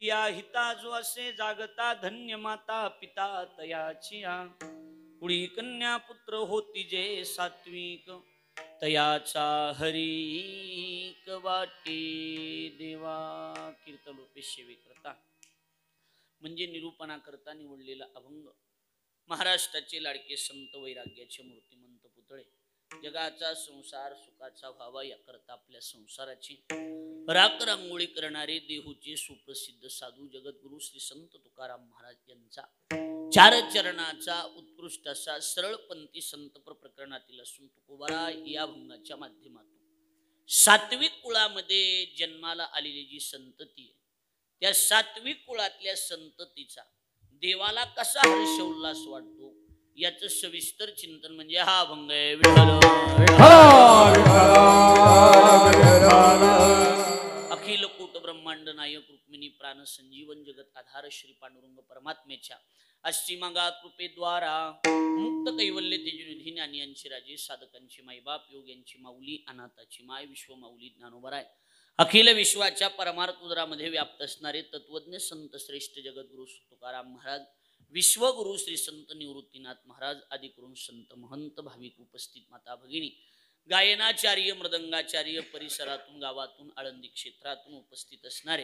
या हिता जो असे जागता धन्य माता पिता तयाची कुळी कन्या पुत्र होती जे सात्विक तयाचा हरिक वाटे देवा. कीर्तन रूपे सेवेकरता म्हणजे निरूपणा करता निवडलेला अभंग. महाराष्ट्राचे लाडके संत वैराग्याचे मूर्तिमंत पुतळे जगाचा संसार सुखाचा व्हावा याकरता आपल्या संसाराची राख रांगोळी करणारे देहूचे सुप्रसिद्ध साधू जगद्गुरु श्री संत तुकाराम महाराज यांचा चार चरणाचा उत्कृष्ट असा सरळपंथी संतपर प्रकरणातील असून तुकोबारा या भंगाच्या माध्यमातून सात्विक कुळामध्ये जन्माला आलेली जी संतती आहे त्या सात्विक कुळातल्या संततीचा देवाला कसा हर्ष उल्हास वाटतो याचं सविस्तर चिंतन म्हणजे हा अभंग आहे. अखिल कोट ब्रह्मांड नायक रुक्मिणी प्राण संजीवन जगत आधार श्री पांडुरंग परमात्मेच्या अष्टीमागात कृपेद्वारा मुक्त कैवल्य तेजनिधी ज्ञानी यांची राजे साधकांची माईबाप योग यांची माऊली अनाथाची माय विश्व माऊली ज्ञानोबराय अखिल विश्वाच्या परमार्थ उदरामध्ये व्याप्त असणारे तत्वज्ञ संत श्रेष्ठ जगद्गुरु तुकाराम महाराज विश्वगुरु श्री संत निवृत्तीनाथ महाराज आदी करून संत महंत भाविक उपस्थित माता भगिनी गायनाचार्य मृदंगाचार्य परिसरातून गावातून आळंदी क्षेत्रातून उपस्थित असणारे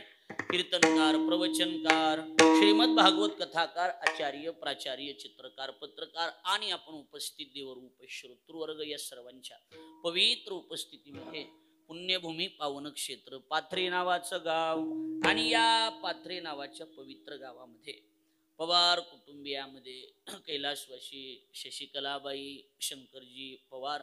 कीर्तनकार प्रवचनकार श्रीमद भागवत कथाकार आचार्य प्राचार्य चित्रकार पत्रकार आणि आपण उपस्थित देवरूप श्रोतृवर्ग या सर्वांच्या पवित्र उपस्थितीमध्ये पुण्यभूमी पावन क्षेत्र पाथरे नावाचं गाव आणि या पाथरे नावाच्या पवित्र गावामध्ये पवार कुटुंबियामध्ये कैलासवासी शशिकलाबाई शंकरजी पवार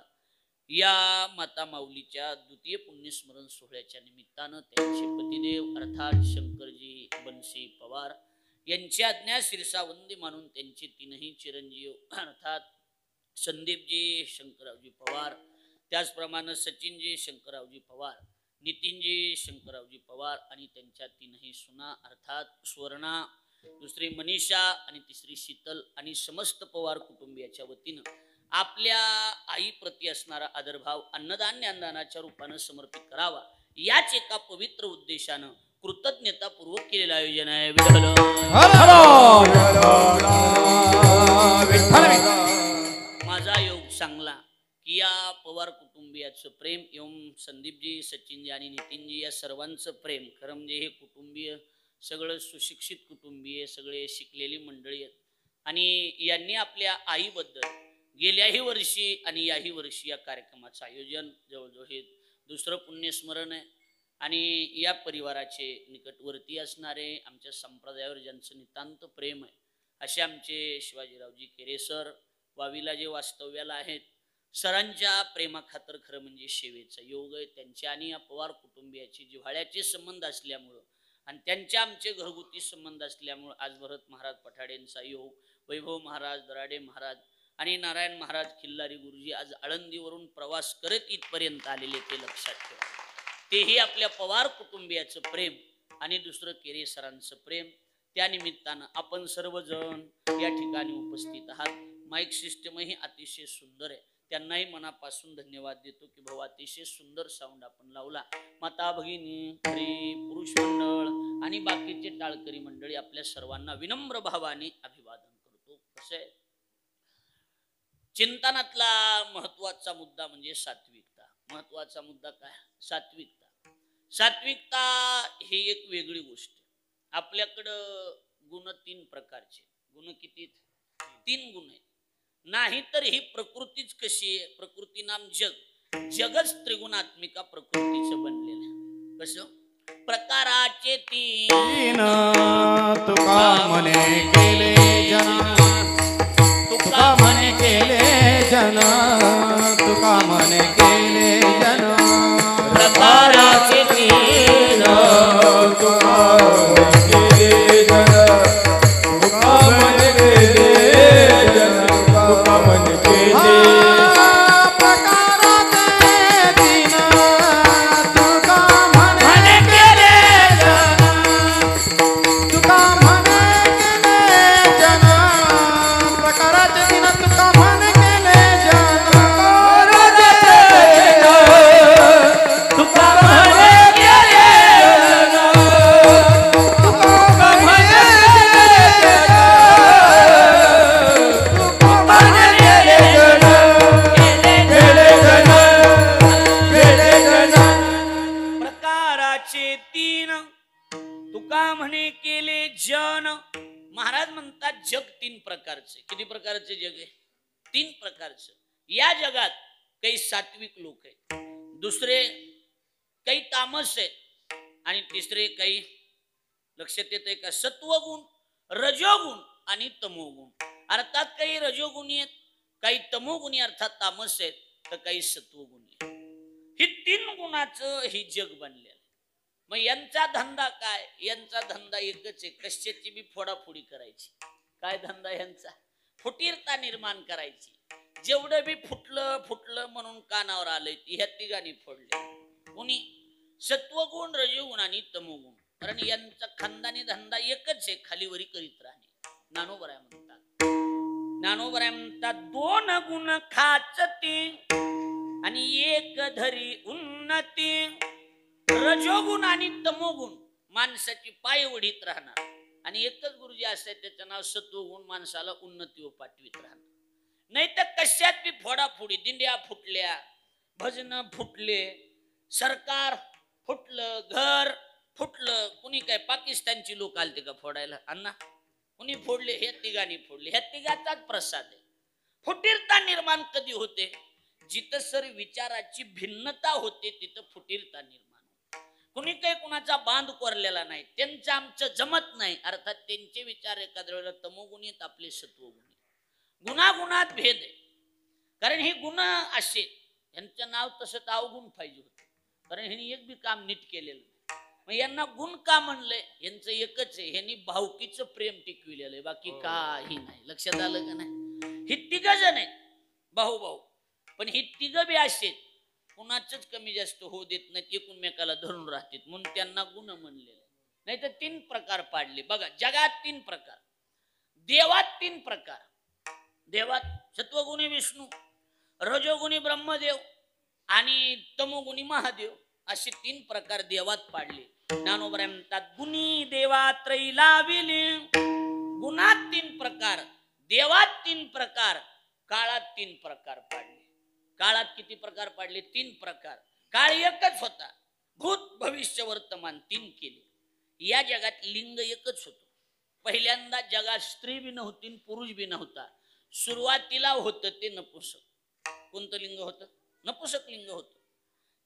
या माता माऊलीच्या द्वितीय पुण्यस्मरण सोहळ्याच्या निमित्तानं त्यांचे पतिदेव अर्थात शंकरजी बंसी पवार यांची आज्ञा शिरसावंदी मानून त्यांचे तीनही चिरंजीव अर्थात संदीपजी शंकररावजी पवार त्याचप्रमाणे सचिनजी शंकररावजी पवार नितीनजी शंकररावजी पवार आणि त्यांच्या तीनही सुना अर्थात सुवर्णा दुसरी मनीषा आणि तिसरी शीतल आणि समस्त पवार कुटुंबियाच्या वतीनं आपल्या आई प्रती असणारा आदरभाव अन्नदान ज्ञानदानाच्या रूपानं समर्पित करावा याच एका पवित्र उद्देशानं कृतज्ञतापूर्वक केलेलं आयोजन आहे. माझा योग चांगला की या पवार कुटुंबियाचं प्रेम एवं संदीपजी सचिनजी आणि नितीनजी या सर्वांचं प्रेम खरं म्हणजे हे कुटुंबीय सगळं सुशिक्षित कुटुंबीय सगळे शिकलेली मंडळी आहेत आणि यांनी आपल्या आईबद्दल गेल्याही वर्षी आणि याही वर्षी या कार्यक्रमाचं आयोजन जवळजवळ हे दुसरं पुण्यस्मरण आहे आणि या परिवाराचे निकटवर्ती असणारे आमच्या संप्रदायावर ज्यांचं नितांत प्रेम आहे असे आमचे शिवाजीरावजी केरे सर वावीला जे वास्तव्याला आहेत सरांच्या प्रेमाखातर खरं म्हणजे सेवेचा योग आहे. त्यांच्या आणि या पवार कुटुंबियाचे जिव्हाळ्याचे संबंध असल्यामुळं आणि त्यांच्या आमचे घरगुती संबंध असल्यामुळं आज भरत महाराज पठाडेंचा योग वैभव महाराज दराडे महाराज आणि नारायण महाराज खिल्लारी गुरुजी आज आळंदीवरून प्रवास करत इथपर्यंत आलेले ते लक्षात ठेवा. तेही आपल्या पवार कुटुंबियाचं प्रेम आणि दुसरं केरे सरांचं प्रेम त्या निमित्तानं आपण सर्वजण या ठिकाणी उपस्थित आहात. माईक सिस्टमही अतिशय सुंदर आहे त्यांनाही मनापासून धन्यवाद देतो की भाऊ अतिशय सुंदर साऊंड आपण लावला. माता भगिनी स्त्री पुरुष मंडळ आणि बाकीचे टाळकरी मंडळी आपल्या सर्वांना विनम्र भावाने अभिवादन करतो. कसं आहे चिंतनातला महत्वाचा मुद्दा म्हणजे सात्विकता. महत्वाचा मुद्दा काय सात्विकता. सात्विकता ही एक वेगळी गोष्ट आहे. आपल्याकडं गुण तीन प्रकारचे गुण किती 3 गुण आहेत नाही तर ही प्रकृतीच कशी आहे प्रकृती नाम जग जगच त्रिगुणात्मिका प्रकृतीचं बनलेलं आहे. कसं प्रकाराचे 3 तुका मने केले जना तुका मने केले जना तुका मने केले जना प्रकाराचे 3 तुका केले जना तुका मने केले जना तुका मने केले तुका म्हणे केले जन. महाराज म्हणतात जग 3 प्रकारचे. किती प्रकारचे जग आहे? 3 प्रकारचे. या जगात काही सात्विक लोक आहेत, दुसरे काही तामस आहेत, आणि तिसरे काही लक्षात येते का सत्वगुण, रजोगुण आणि तमोगुण. अर्थात काही रजोगुणी आहेत, काही तमोगुणी अर्थात तामस आहेत, तर काही सत्वगुणी आहेत. ही 3 गुणाचं ही जग बनलेलं. मग यांचा धंदा काय? यांचा धंदा एकच आहे, कशाची बी फोडाफोडी करायची. काय धंदा यांचा? फुटीरता निर्माण करायची. जेवढं बी फुटलं म्हणून कानावर आलंय ह्या तिघांनी फोडले. कोणी? सत्वगुण, रजोगुण आणि तमोगुण. कारण यांचा खानदानी धंदा एकच आहे, खालीवरी करीत राहणे. ज्ञानोबराय म्हणतात 2 गुण खाचती आणि 1 धरी उन्नती. रजोगुण आणि तमोगुण माणसाची पाय वढीत राहणार, आणि एकच गुरुजी असतात त्याचं नाव सत्वगुण, माणसाला उन्नतीवर पाठवीत राहणार. नाही तर कशात बी फोडाफोडी, दिंड्या फुटल्या, भजन फुटले, सरकार फुटलं, घर फुटलं. कुणी काय पाकिस्तानची लोक आलते का फोडायला? अण्णा कुणी फोडले? हे तिघांनी फोडले. ह्या तिघाचाच प्रसाद आहे. फुटीरता निर्माण कधी होते? जिथं सर विचाराची भिन्नता होते तिथं फुटीरता निर्माण. कुणी काही कुणाचा बांध कोरलेला नाही, त्यांचं आमचं जमत नाही, अर्थात त्यांचे विचार एखाद्या वेळेला तमोगुणी आहेत, आपले सत्वगुणी. गुणागुणात भेद आहे. कारण हे गुण असे, यांचं नाव तसं तर अवगुण पाहिजे होतं, कारण ह्यांनी एक बी काम नीट केलेलं. मग यांना गुण का म्हणलंय? यांचं एकच आहे, ह्यांनी भावकीचं प्रेम टिकविलेलं आहे, बाकी काही नाही. लक्षात आलं का नाही? ही 3 जण आहेत भाऊ, पण ही 3 बी असे कुणाच कमी जास्त होऊ देत नाहीत, एकमेकाला धरून राहतात, म्हणून त्यांना गुण म्हणलेले. नाही तर 3 प्रकार पाडले. बघा जगात 3 प्रकार, देवात 3 प्रकार. देवात सत्वगुणी विष्णू, रजोगुणी ब्रह्मदेव आणि तमोगुणी महादेव, असे 3 प्रकार देवात पाडले. ज्ञानोबराय म्हणतात गुणी देवा त्रयी लाविले. गुणात 3 प्रकार, देवात 3 प्रकार, काळात 3 प्रकार पाडले. काळात किती प्रकार पाडले? 3 प्रकार. काळ एकच होता, भूत भविष्य वर्तमान 3 केले. या जगात लिंग एकच होतं. पहिल्यांदा जगात स्त्री बी नव्हती, पुरुष बी नव्हता. सुरुवातीला होतं ते नपुसक. कोणतं लिंग होतं? नपुसक लिंग होतं.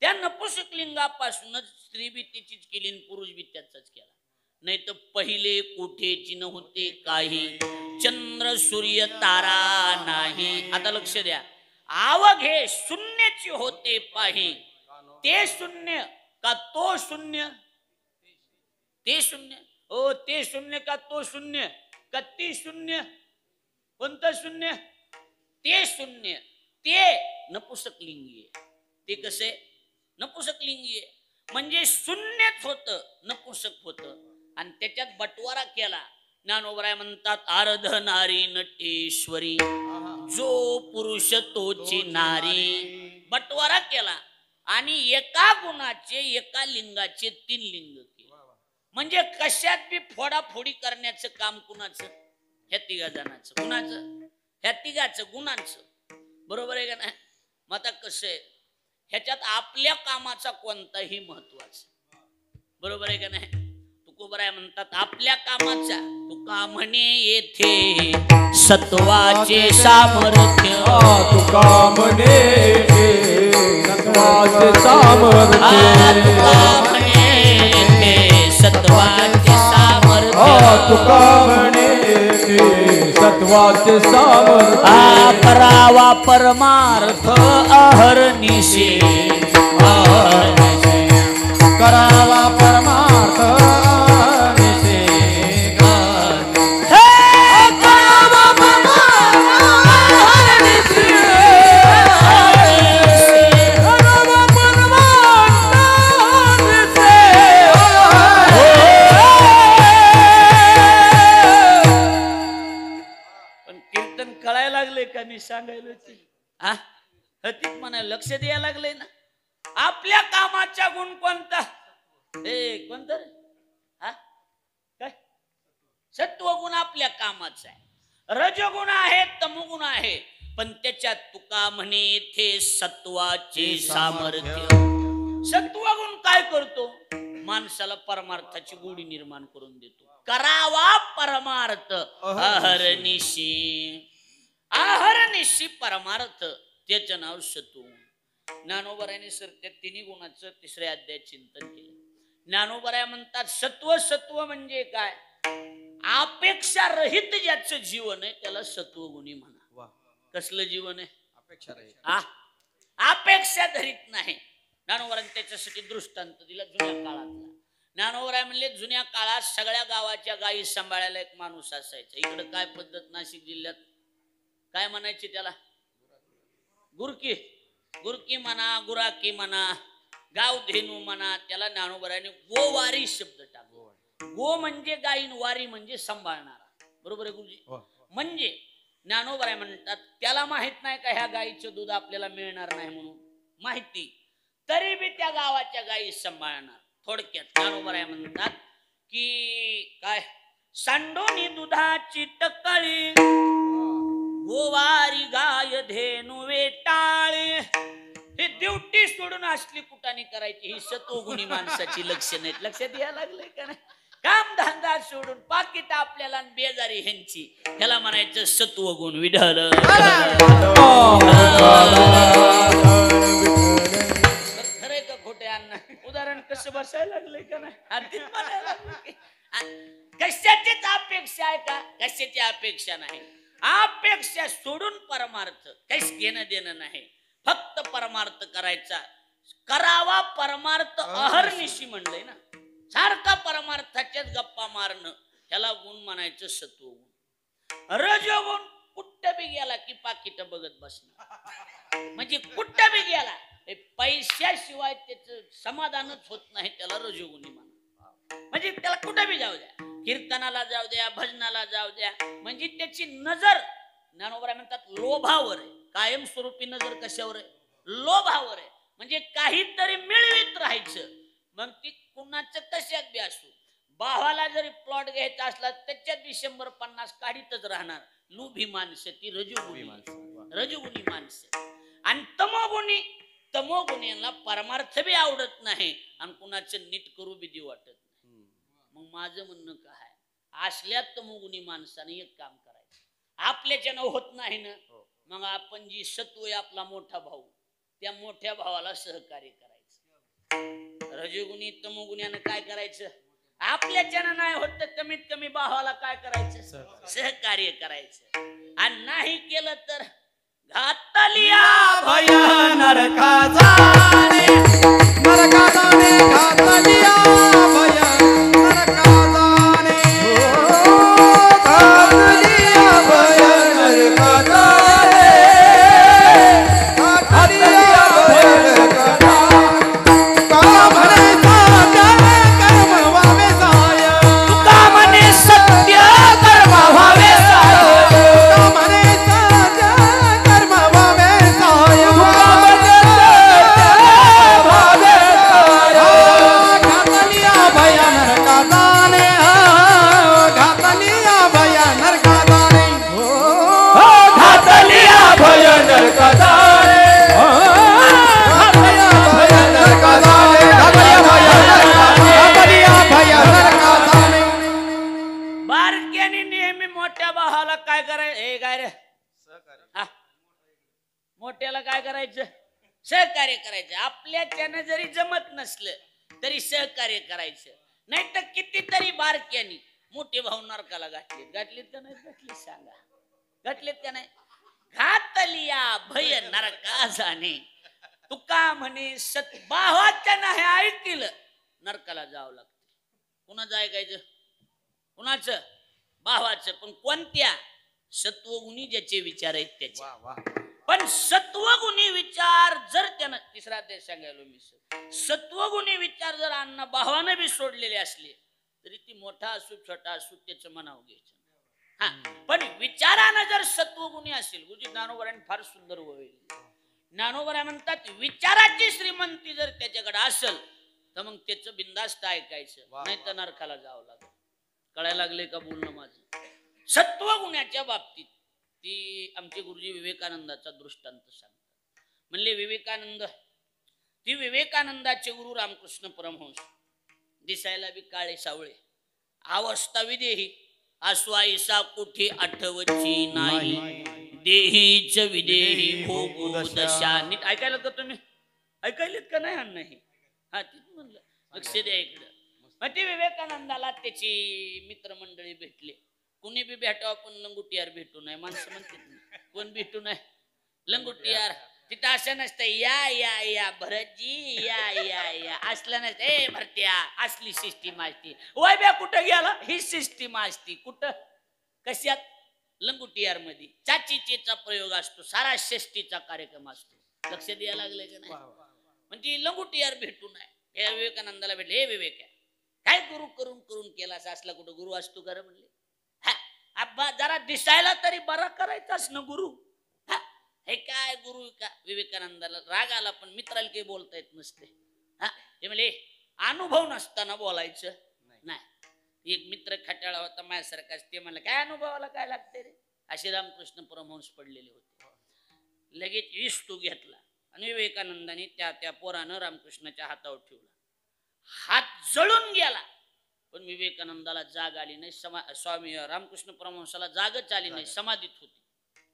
त्या नपुसक लिंगापासूनच स्त्री बी त्याचीच केली आणि पुरुष बी त्याचाच केला. नाही तर पहिले कोठेची नव्हते काही, चंद्र सूर्य तारा नाही. आता लक्ष द्या, आवघे शून्याची होते पाही. ते शून्य का तो शून्य? ते शून्य. ओ ते शून्य का तो शून्य का ती शून्य? कोणतं शून्य? ते शून्य. ते नपुसक लिंगी आहे. ते कसे? नपुसक लिंगी आहे. म्हणजे शून्यच होत, नपुसक होत, आणि त्याच्यात बटवारा केला. ज्ञानोबराय म्हणतात आरध नारी नटेश्वरी, जो पुरुष तोची नारी. बटवारा केला आणि एका गुणाचे, एका लिंगाचे 3 लिंग केले. म्हणजे कशात बी फोडाफोडी करण्याचं काम कुणाचं? ह्या 3 जणांचं. कुणाचं? ह्या 3 गुणांचं. बरोबर आहे का नाही? मग आता कसं आहे, ह्याच्यात आपल्या कामाचा कोणताही महत्वाचा. बरोबर आहे का नाही? तुकोबराय म्हणतात आपल्या कामाचा. तुका म्हणे येथे सत्वाचे सामर्थ्य. तुका म्हणे सत्वाचे सामर्थ्य. तुका म्हणे येथे सत्वाचे सामर्थ्य. तुका म्हणे सत्वाचे सामर्थ्य. करावा परमार्थ अहर्निशे. करावा परमार्थ सांगायला म्हणाय लक्ष द्यायला लागले ना. आपल्या कामाचा गुण कोणता? कोणता? काय? सत्वगुण आपल्या कामाचा आहे. रजगुण आहे, तमगुण आहे, पण त्याच्यात तुका म्हणे थे सत्वाचे सामर्थ्य. सत्वगुण काय करतो? माणसाला परमार्थाची गोडी निर्माण करून देतो. करावा परमार्थ अहर्निशी, अहर्निशी परमार्थ, त्याचं नाव सत्व. ज्ञानोबरायाने सर त्या तिन्ही गुणाचं तिसऱ्या अध्यायात चिंतन केलं. ज्ञानोबराया म्हणतात सत्व, सत्व म्हणजे काय? अपेक्षा रहित ज्याचं जीवन आहे त्याला सत्वगुणी म्हणा. कसलं जीवन आहे? अपेक्षा रहित, अपेक्षा धरीत नाही. ज्ञानोबरायाने त्याच्यासाठी दृष्टांत दिला जुन्या काळातला. ज्ञानोबराय म्हणले जुन्या काळात सगळ्या गावाच्या गायी सांभाळायला एक माणूस असायचा. इकडे काय पद्धत नाशिक जिल्ह्यात काय म्हणायचे त्याला? गुरकी, गुरकी म्हणा, गुराकी म्हणा, गाव धेनू म्हणा. त्याला ज्ञानोबरायाने गोवारी शब्द टाकला. गो म्हणजे गायीन, वारी म्हणजे सांभाळणारा. बरोबर आहे गुरुजी? म्हणजे ज्ञानोबराय म्हणतात त्याला माहित नाही का ह्या गायीचं दूध आपल्याला मिळणार नाही म्हणून, माहिती तरी बी त्या गावाच्या गायी सांभाळणार. थोडक्यात ज्ञानोबराय म्हणतात की काय, सांडोनी दुधाची टक्कळी, गोवारी गाय धेनू वेटाळे. हे ड्युटी सोडून असली कुटाणी करायची, ही सत्वगुणी माणसाची लक्षण आहेत. लक्षात यायला लागले का नाही? काम धंदा सोडून पाकिट आपल्याला बेजारी ह्यांची, ह्याला म्हणायचं सत्वगुण. विढल खरे का खोटे अण्णा? उदाहरण कसं बसायला लागले का नाही? कशाचीच अपेक्षा आहे का? कशाची अपेक्षा नाही. अपेक्षा सोडून परमार्थ, काहीच घेणं देणं नाही. फक्त परमार्थ करायचा. करावा परमार्थ अहर्निशी म्हणलंय ना. सारखा परमार्थाच्याच गप्पा मारणं, ह्याला गुण म्हणायचं सत्वगुण. रजोगुण कुठं बी गेला की पाकिट बघत बसणं. म्हणजे कुठं बी गेला पैशाशिवाय त्याचं समाधानच होत नाही, त्याला रजोगुणी म्हणा. म्हणजे त्याला कुठं बी जाऊ द्या, कीर्तनाला जाऊ द्या, भजनाला जाऊ द्या, म्हणजे त्याची नजर ज्ञानोबराय म्हणतात लोभावर आहे. कायमस्वरूपी नजर कशावर आहे? लोभावर आहे. म्हणजे काहीतरी मिळवीत राहायचं. मग ती कुणाचं कशात बी असू. भावाला जरी प्लॉट घ्यायचा असला त्याच्यात बी 100-50 काढीतच राहणार. लोभी माणसं ती रजोगुणी, रजोगुणी माणसं. आणि तमोगुणी, तमोगुणीला परमार्थ बी आवडत नाही आणि कुणाचं नीट करू बी देऊ वाटत नाही. मग माझं म्हणणं काय, असल्या तमोगुणी माणसाने एक काम करायचं. आपल्याच्यानं होत नाही ना, मग आपण जी सत्व आहे आपला मोठा भाऊ, त्या मोठ्या भावाला सहकार्य करायचं. रजोगुणी तमोगुण्यानं काय करायचं? आपल्याच्यानं नाही होत तर कमीत कमी भावाला काय करायचं? सहकार्य करायचं. आणि नाही केलं तर घातलिया भय नरकाचा रे, नरकाचा रे, घातलिया भय नरकाचा रे, घातलिया भय नरकाचा रे, घातलिया भय नरकाचा. तुका म्हणे सत्य कर्म व्हावे साय, तुका म्हणे सत्य कर्म व्हावे साय, तुका म्हणे सत्य कर्म व्हावे साय, तुका म्हणे सत्य व्हावे साय. घातलिया भय नरकाचा रे, घातलिया भय नरकाचा रे, घातलिया भय नरकाचा रे, घातलिया भय नरकाचा रे, घातलिया भय नरकाचा रे. बारक्याने नेहमी मोठ्या भावाला काय करायचं? हे काय रे, हा, मोठ्याला काय करायचं? सहकार्य करायचं. आपल्याच्यानं जरी जमत नसलं तरी सहकार्य करायचं. नाही तर कितीतरी बारक्यानी मोठे भाऊ नरकाला घातलीत. घातलीत का नाही घातलीत? सांगा, घातलीत का नाही? घातलिया भय नरका जाणे. तुका म्हणे सत भावाच्या नाही ऐकलं नरकाला जावं लागतं. कुणाचं ऐकायचं? कुणाचं? भावाचं. पण कोणत्या? सत्वगुणी ज्याचे विचार आहेत त्याचे. पण सत्वगुणी विचार जर त्यानं, तिसरा ते सांगायलो मी, सत्वगुणी विचार जर अण्णा भावानं बी सोडलेले असले तरी ती मोठा असू छोटा असू त्याचं मनाव घ्यायचं. हा, पण विचारानं जर सत्वगुणी असेल, गुरुजी ज्ञानोबरायांनी फार सुंदर वळली. ज्ञानोबराय म्हणतात विचाराची श्रीमंती जर त्याच्याकडे असेल तर मग त्याचं बिंदास्त ऐकायचं, नाही तर नरकाला जावं लागेल. कळायला लागले का बोलणं माझं? सत्वगुणाच्या बाबतीत ती आमचे गुरुजी विवेकानंदाचा दृष्टांत सांगतात. म्हणले विवेकानंद, ती विवेकानंदाचे गुरु रामकृष्ण परमहंस दिसायला बी काळे सावळे, अवस्था विदेही, आसवाईसा कुठे आठवची नाही, देहीच विदेही भोगू दशा. नीट ऐकायला का तुम्ही? ऐकायलेत का नाही? नाही हा तेच म्हणलं, लक्ष द्या इकडं. मग ते विवेकानंदाला त्याची मित्रमंडळी भेटले. कुणी बी भेटावं पण लंगुटियार भेटू नये, माणसं म्हणतात कोण भेटू नये, लंगुटियार. तिथं असं नसतं या या या भरतजी या या या असलं नसतं. ए भरत्या, असली सिस्टीम असती. वय ब्या कुठं गेला? ही सिस्टीम असती. कुठं? कशात? लंगुटियार मध्ये चाचीचेचा प्रयोग असतो, सारा षष्टीचा कार्यक्रम असतो. लक्ष द्यायला लागले का नाही? म्हणजे लंगुटियार भेटू नये. या विवेकानंदाला भेटले. हे विवेक काय गुरु करून करून केला असला कुठं गुरु असतो का रे म्हणले? अब्बा जरा दिसायला तरी बरा करायचाच ना गुरु. हे काय गुरु का? विवेकानंदाला राग आला, पण मित्राला काही बोलता येत नसते. ते म्हणले अनुभव नसताना बोलायचं नाही. एक मित्र खटाळा होता माझ्यासारखाच, ते म्हणलं काय अनुभवाला काय लागते रे? असे रामकृष्ण परमहंस पडलेले होते. लगेच विस्तू घेतला आणि विवेकानंदाने त्या पोरानं रामकृष्णाच्या हातावर ठेवला. हात जळून गेला, पण विवेकानंदाला जाग आली नाही. स्वामी रामकृष्ण परमहंसाला जागच आली नाही, समाधीत होते,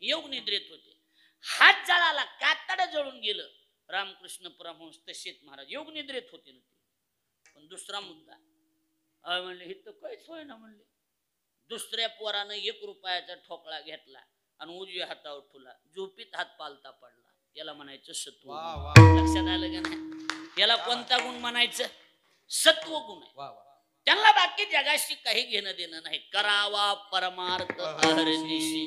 योग निद्रेत होते. हात जळाला, कातड जळून गेलं. रामकृष्ण परमहंस तसेच महाराज योग निद्रेत होते ना. पण दुसरा मुद्दा म्हणले हे तर काहीच होय ना म्हणले. दुसऱ्या पोरानं 1 रुपयाचा ठोकळा घेतला आणि उजव्या हातावर ठेवला, झोपीत हात पालता पडला. याला म्हणायचं सत्व. लक्षात आलं का नाही? याला कोणता गुण म्हणायचं? सत्व गुण आहे. त्यांना बाकी जगाशी काही घेणं देणं नाही. करावा परमार्थ अहर्निशी.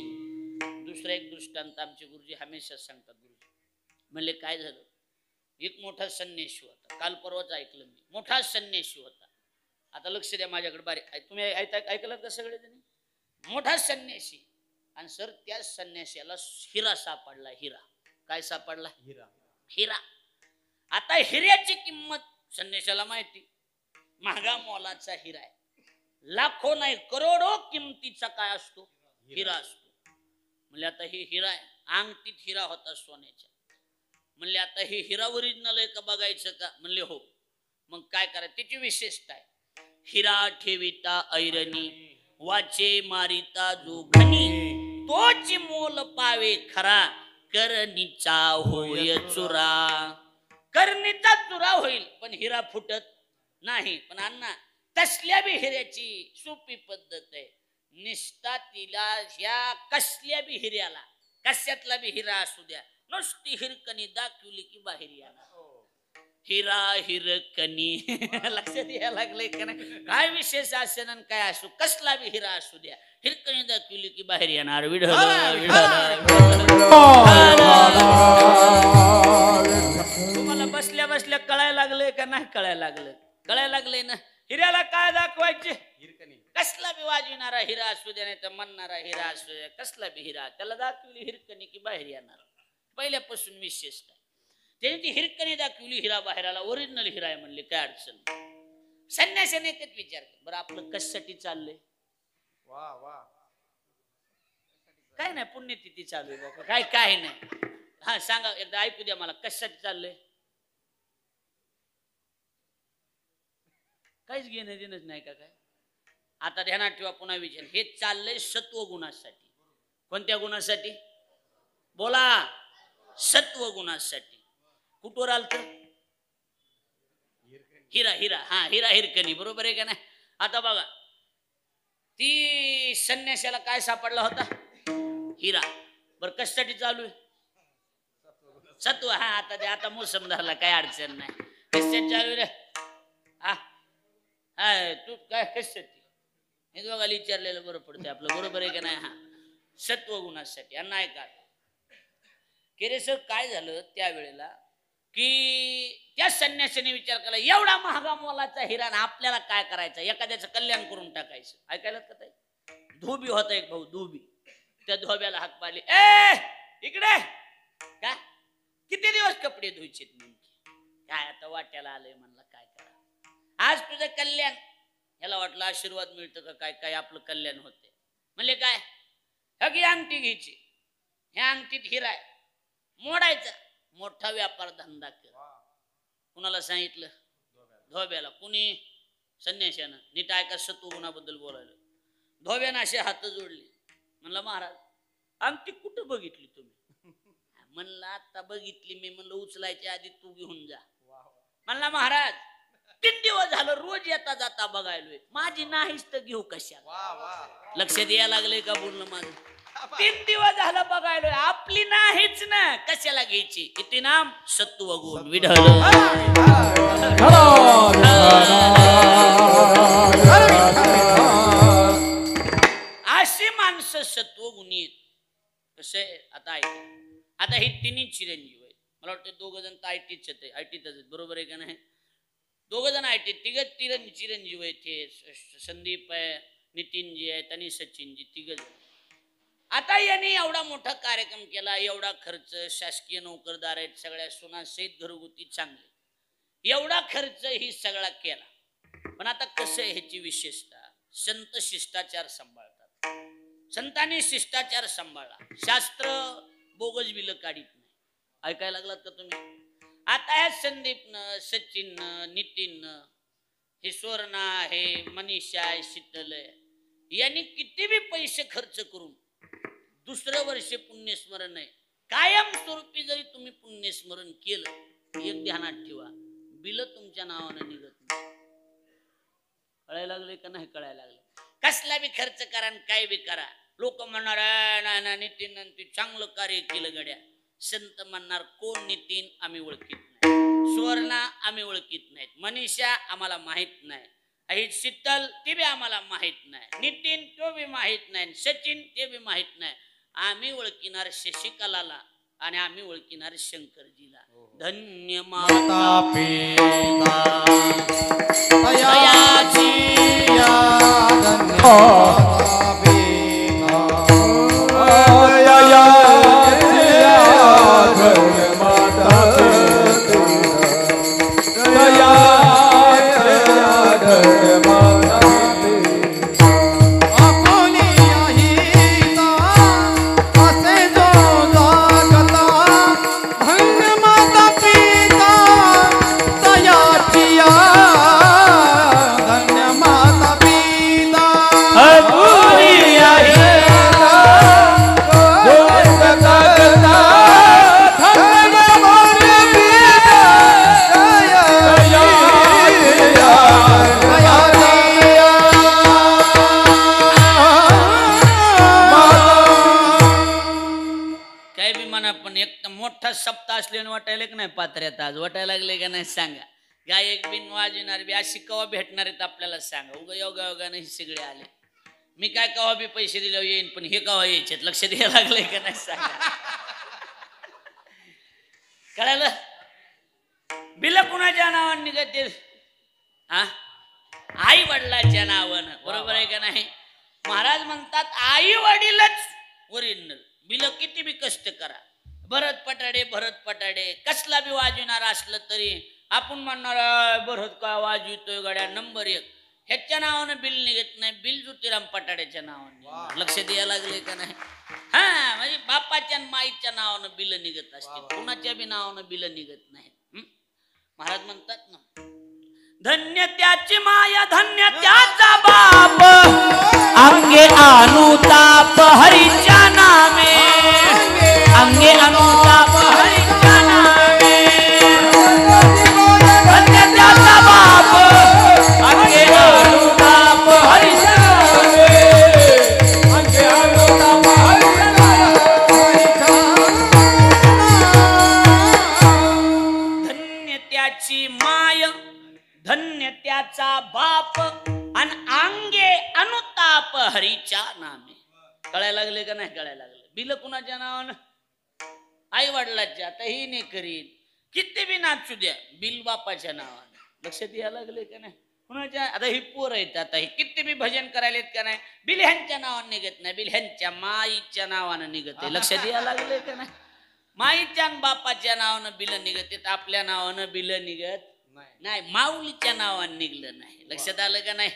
दुसरा एक दृष्टांत आमचे गुरुजी हमेशा सांगतात. गुरुजी म्हणले काय झालं, एक मोठा संन्यासी होता. काल परवाच ऐकलं मी, मोठा संन्यासी होता. आता लक्ष द्या माझ्याकडे बारीक. तुम्ही ऐकलं का सगळे जण? मोठा संन्यासी. आणि सर त्या संन्याशाला हिरा सापडला. हिरा काय सापडला? हिरा. आता हिऱ्याची किंमत संन्याशाला माहिती, महागा मोलाचा हिरा आहे. लाखो नाही करोडो किमतीचा काय असतो? हिरा असतो. म्हणले आता ही हिरा आहे. अंगठीत हिरा होता सोन्याच्या. म्हणले आता ही हिरा ओरिजिनल आहे का बघायचं का? म्हणले हो. मग काय करायचं? त्याची विशेषता आहे, हिरा ठेविता ऐरणी, वाचे मारिता जो घनी, तोची मोल पावे खरा, करणीचा होय चुरा. करणीचा चुरा होईल पण हिरा फुटत नाही. पण अण्णा तसल्या बी हिऱ्याची सोपी पद्धत आहे. निष्ठा तिला ह्या कसल्या बी हिऱ्याला, कशातला बी हिरा असू द्या, नुसती हिरकणी दाखवली की बाहेर येणार. हिरा हिरकणी लक्षात यायला लागले का नाही? काय विशेष असेल आणि काय असो, कसला बी हिरा असू द्या, हिरकणी दाखवली की बाहेर येणार. विढल तुम्हाला बसल्या बसल्या कळायला लागले का नाही? कळायला लागलं. कळायला लागले ना. हिऱ्याला काय दाखवायचे? हिरकणी. कसला बी वाजविणारा हिरा असू द्या, नाही तर म्हणणारा हिरा असू द्या, कसला बी हिरा, त्याला दाखवली हिरकणी की बाहेर येणार. पहिल्यापासून विशेषता त्याने ती हिरकणी दाखवली, हिरा बाहेर आला. ओरिजिनल हिरा आहे म्हणले, काय अडचण. संन्यासाने एकच विचार केला, बरं आपलं कशासाठी चाललंय? काय नाही, पुण्यतिथी चालू आहे बाबा, काय काय नाही. हा सांगा एकदा, ऐकू द्या मला, कशासाठी चाललंय? काहीच घेणं देणंच नाही का काय? आता ध्यानात ठेवा, पुन्हा विचार. हे चाललंय सत्व गुणासाठी. कोणत्या गुणासाठी? बोला. सत्व गुणासाठी. कुठवर आलत? हिरा. हिरा हा हिरा हिरकणी, बरोबर आहे का नाही? आता बघा, ती संन्याशाला काय सापडला होता? हिरा. बर कशासाठी चालू आहे? सत्व. हा आता मोसम धरला, काय अडचण नाही. कशासाठी चालू रे? हा तू काय कशासाठी? हे दोघाला विचारलेलं बरं पडते आपलं, बरोबर आहे का नाही? हा सत्व गुणासाठी. आणि नाही का केरे सर काय झालं त्यावेळेला की त्या संन्यासाने विचार केला, एवढा महागा मोलाचा हिरा आपल्याला काय करायचं? एखाद्याचं कल्याण करून टाकायचं. ऐकायला का ताई? धोबी होता एक भाऊ, धोबी. त्या धोब्याला हाक मारली, ए इकडे का किती दिवस कपडे धुयचे नेमके? काय आता वाट्याला आलंय म्हणला, काय करा आज तुझं कल्याण. ह्याला वाटलं आशीर्वाद मिळतं का काय, काय आपलं कल्याण होते. म्हणले काय? ही अंगठी घ्यायची, ह्या अंगठीत हिरा आहे, मोडायचा, मोठा व्यापार धंदा कर. कुणाला सांगितलं? धोब्याला. कुणी? संन्याशानं नीट ऐका सत्वगुणाबद्दल बोलायला. धोव्यानं असे हात जोडले. म्हणलं महाराज अंगठी कुठं बघितली तुम्ही? म्हणलं आता बघितली मी. म्हणलं उचलायच्या आधी तू घेऊन जा. म्हणला महाराज 3 दिवस झालं रोज येता जाता बघायलोय, माझी नाहीच तर घेऊ कशा? लक्ष द्यायला लागले का बोलणं माझं? 3 दिवस झालं बघायलोय, आपली नाहीच ना, कशाला घ्यायची? किती नाम सत्वगुण विढळ. अशी माणसं सत्वगुणी आहेत. कसे आता ऐका, आता हे तिन्ही चिरंजीव आहेत. मला वाटतं 2 जण तर आयटीच आहेत, आयटीतच आहेत, बरोबर आहे का नाही? 2 जण आयटी, 3 चिरंजीव आहेत. हे संदीप आहे, नितीनजी आहेत आणि सचिनजी, 3 जण. आता यांनी एवढा मोठा कार्यक्रम केला, एवढा खर्च, शासकीय नोकरदार आहेत, सगळ्या सुनासहित घरगुती चांगले, एवढा खर्च ही सगळा केला. पण आता कसं आहे ह्याची विशेषता, संत शिष्टाचार सांभाळतात. संतांनी शिष्टाचार सांभाळला, शास्त्र बोगस बिल काढीत नाही. ऐकायला लागलात का तुम्ही? आता ह्या संदीपनं, सचिननं, नितीननं, हे सुवर्णा आहे, मनीषा आहे, शीतल आहे, यांनी किती बी पैसे खर्च करून दुसरं वर्ष पुण्यस्मरण आहे, कायम स्वरूपी जरी तुम्ही पुण्यस्मरण केलं, एक ध्यानात ठेवा, बिल तुमच्या नावानं निघत नाही. कळायला लागले का नाही? कळायला लागले. कसला बी खर्च करा आणि काय बी करा, लोक म्हणणार नाही नितीन ती चांगलं कार्य केलं गड्या. संत म्हणणार कोण नितीन आम्ही ओळखीत नाही, सुवर्णा आम्ही ओळखीत नाहीत, मनीषा आम्हाला माहित नाही, ही शीतल ती बी आम्हाला माहित नाही, नितीन तो बी माहित नाही, सचिन ते बी माहित नाही. आम्ही ओळखीणार शशिकलाला आणि आम्ही ओळखीणार शंकरजीला. धन्य माता पिता दयाची सप्ताह असल्याने वाटायला की नाही पात्र्यात आज वाटायला लागले का नाही सांगा. गायक बिन वाजवणार बी अशी कवा भेटणार आहेत आपल्याला सांगा. उगा योगा योगा नाही सगळे आले. मी काय कवा बी पैसे दिले येईन पण हे कवा यायचे लक्ष द्यायला लागले का नाही सांगा. कळालं? बिल कुणाच्या नावाने निघते? हा, आई वडिलांच्या नावानं. बरोबर आहे का नाही? महाराज म्हणतात आई वडीलच ओरिजिनल. बिल किती बी कष्ट करा, भरत पटाडे कसला बी वाजविणार असलं तरी आपण म्हणणार भरत का वाजवितोय गड्या नंबर 1, ह्याच्या नावानं बिल निघत नाही, बिल ज्योतिराम पटाड्याच्या नावाने. लक्ष द्यायला लागले का नाही? हा, म्हणजे बापाच्या माईच्या नावानं बिल निघत असते, कुणाच्या बी नावानं बिल निघत नाही. महाराज म्हणतात ना, धन्य त्याची माया धन्य त्याचा बाप, अंगे अनुताप हरीच्या नामे, अंगे अनुताप हरीच्या नामे, धन्य त्याचा बाप, अंगे अनुताप हरीच्या नामे, अंगे अनुताप हरीच्या नामे. धन्य त्याची माय धन्य त्याचा बाप आणि अंगे अनुताप हरीच्या नामे. कळायला लागले का नाही? कळायला लागले. बिल कुणाच्या नावानं? आई वडिलाच्या. आता ही नाही करीन, किती बी नाचू द्या, बिल बापाच्या नावानं. लक्षात यायला लागले का नाही? कुणाच्या? आता ही पोर आहेत, आता ही किती बी भजन करायलेत का नाही, बिल ह्यांच्या नावानं निघत नाही, बिल ह्यांच्या माईच्या नावानं निघत आहे. लक्षात यायला लागले का नाही? माईच्या आणि बापाच्या नावानं बिल निघत आहेत, आपल्या नावानं बिल निघत नाही, माऊलीच्या नावानं निघलं नाही. लक्षात आलं का नाही?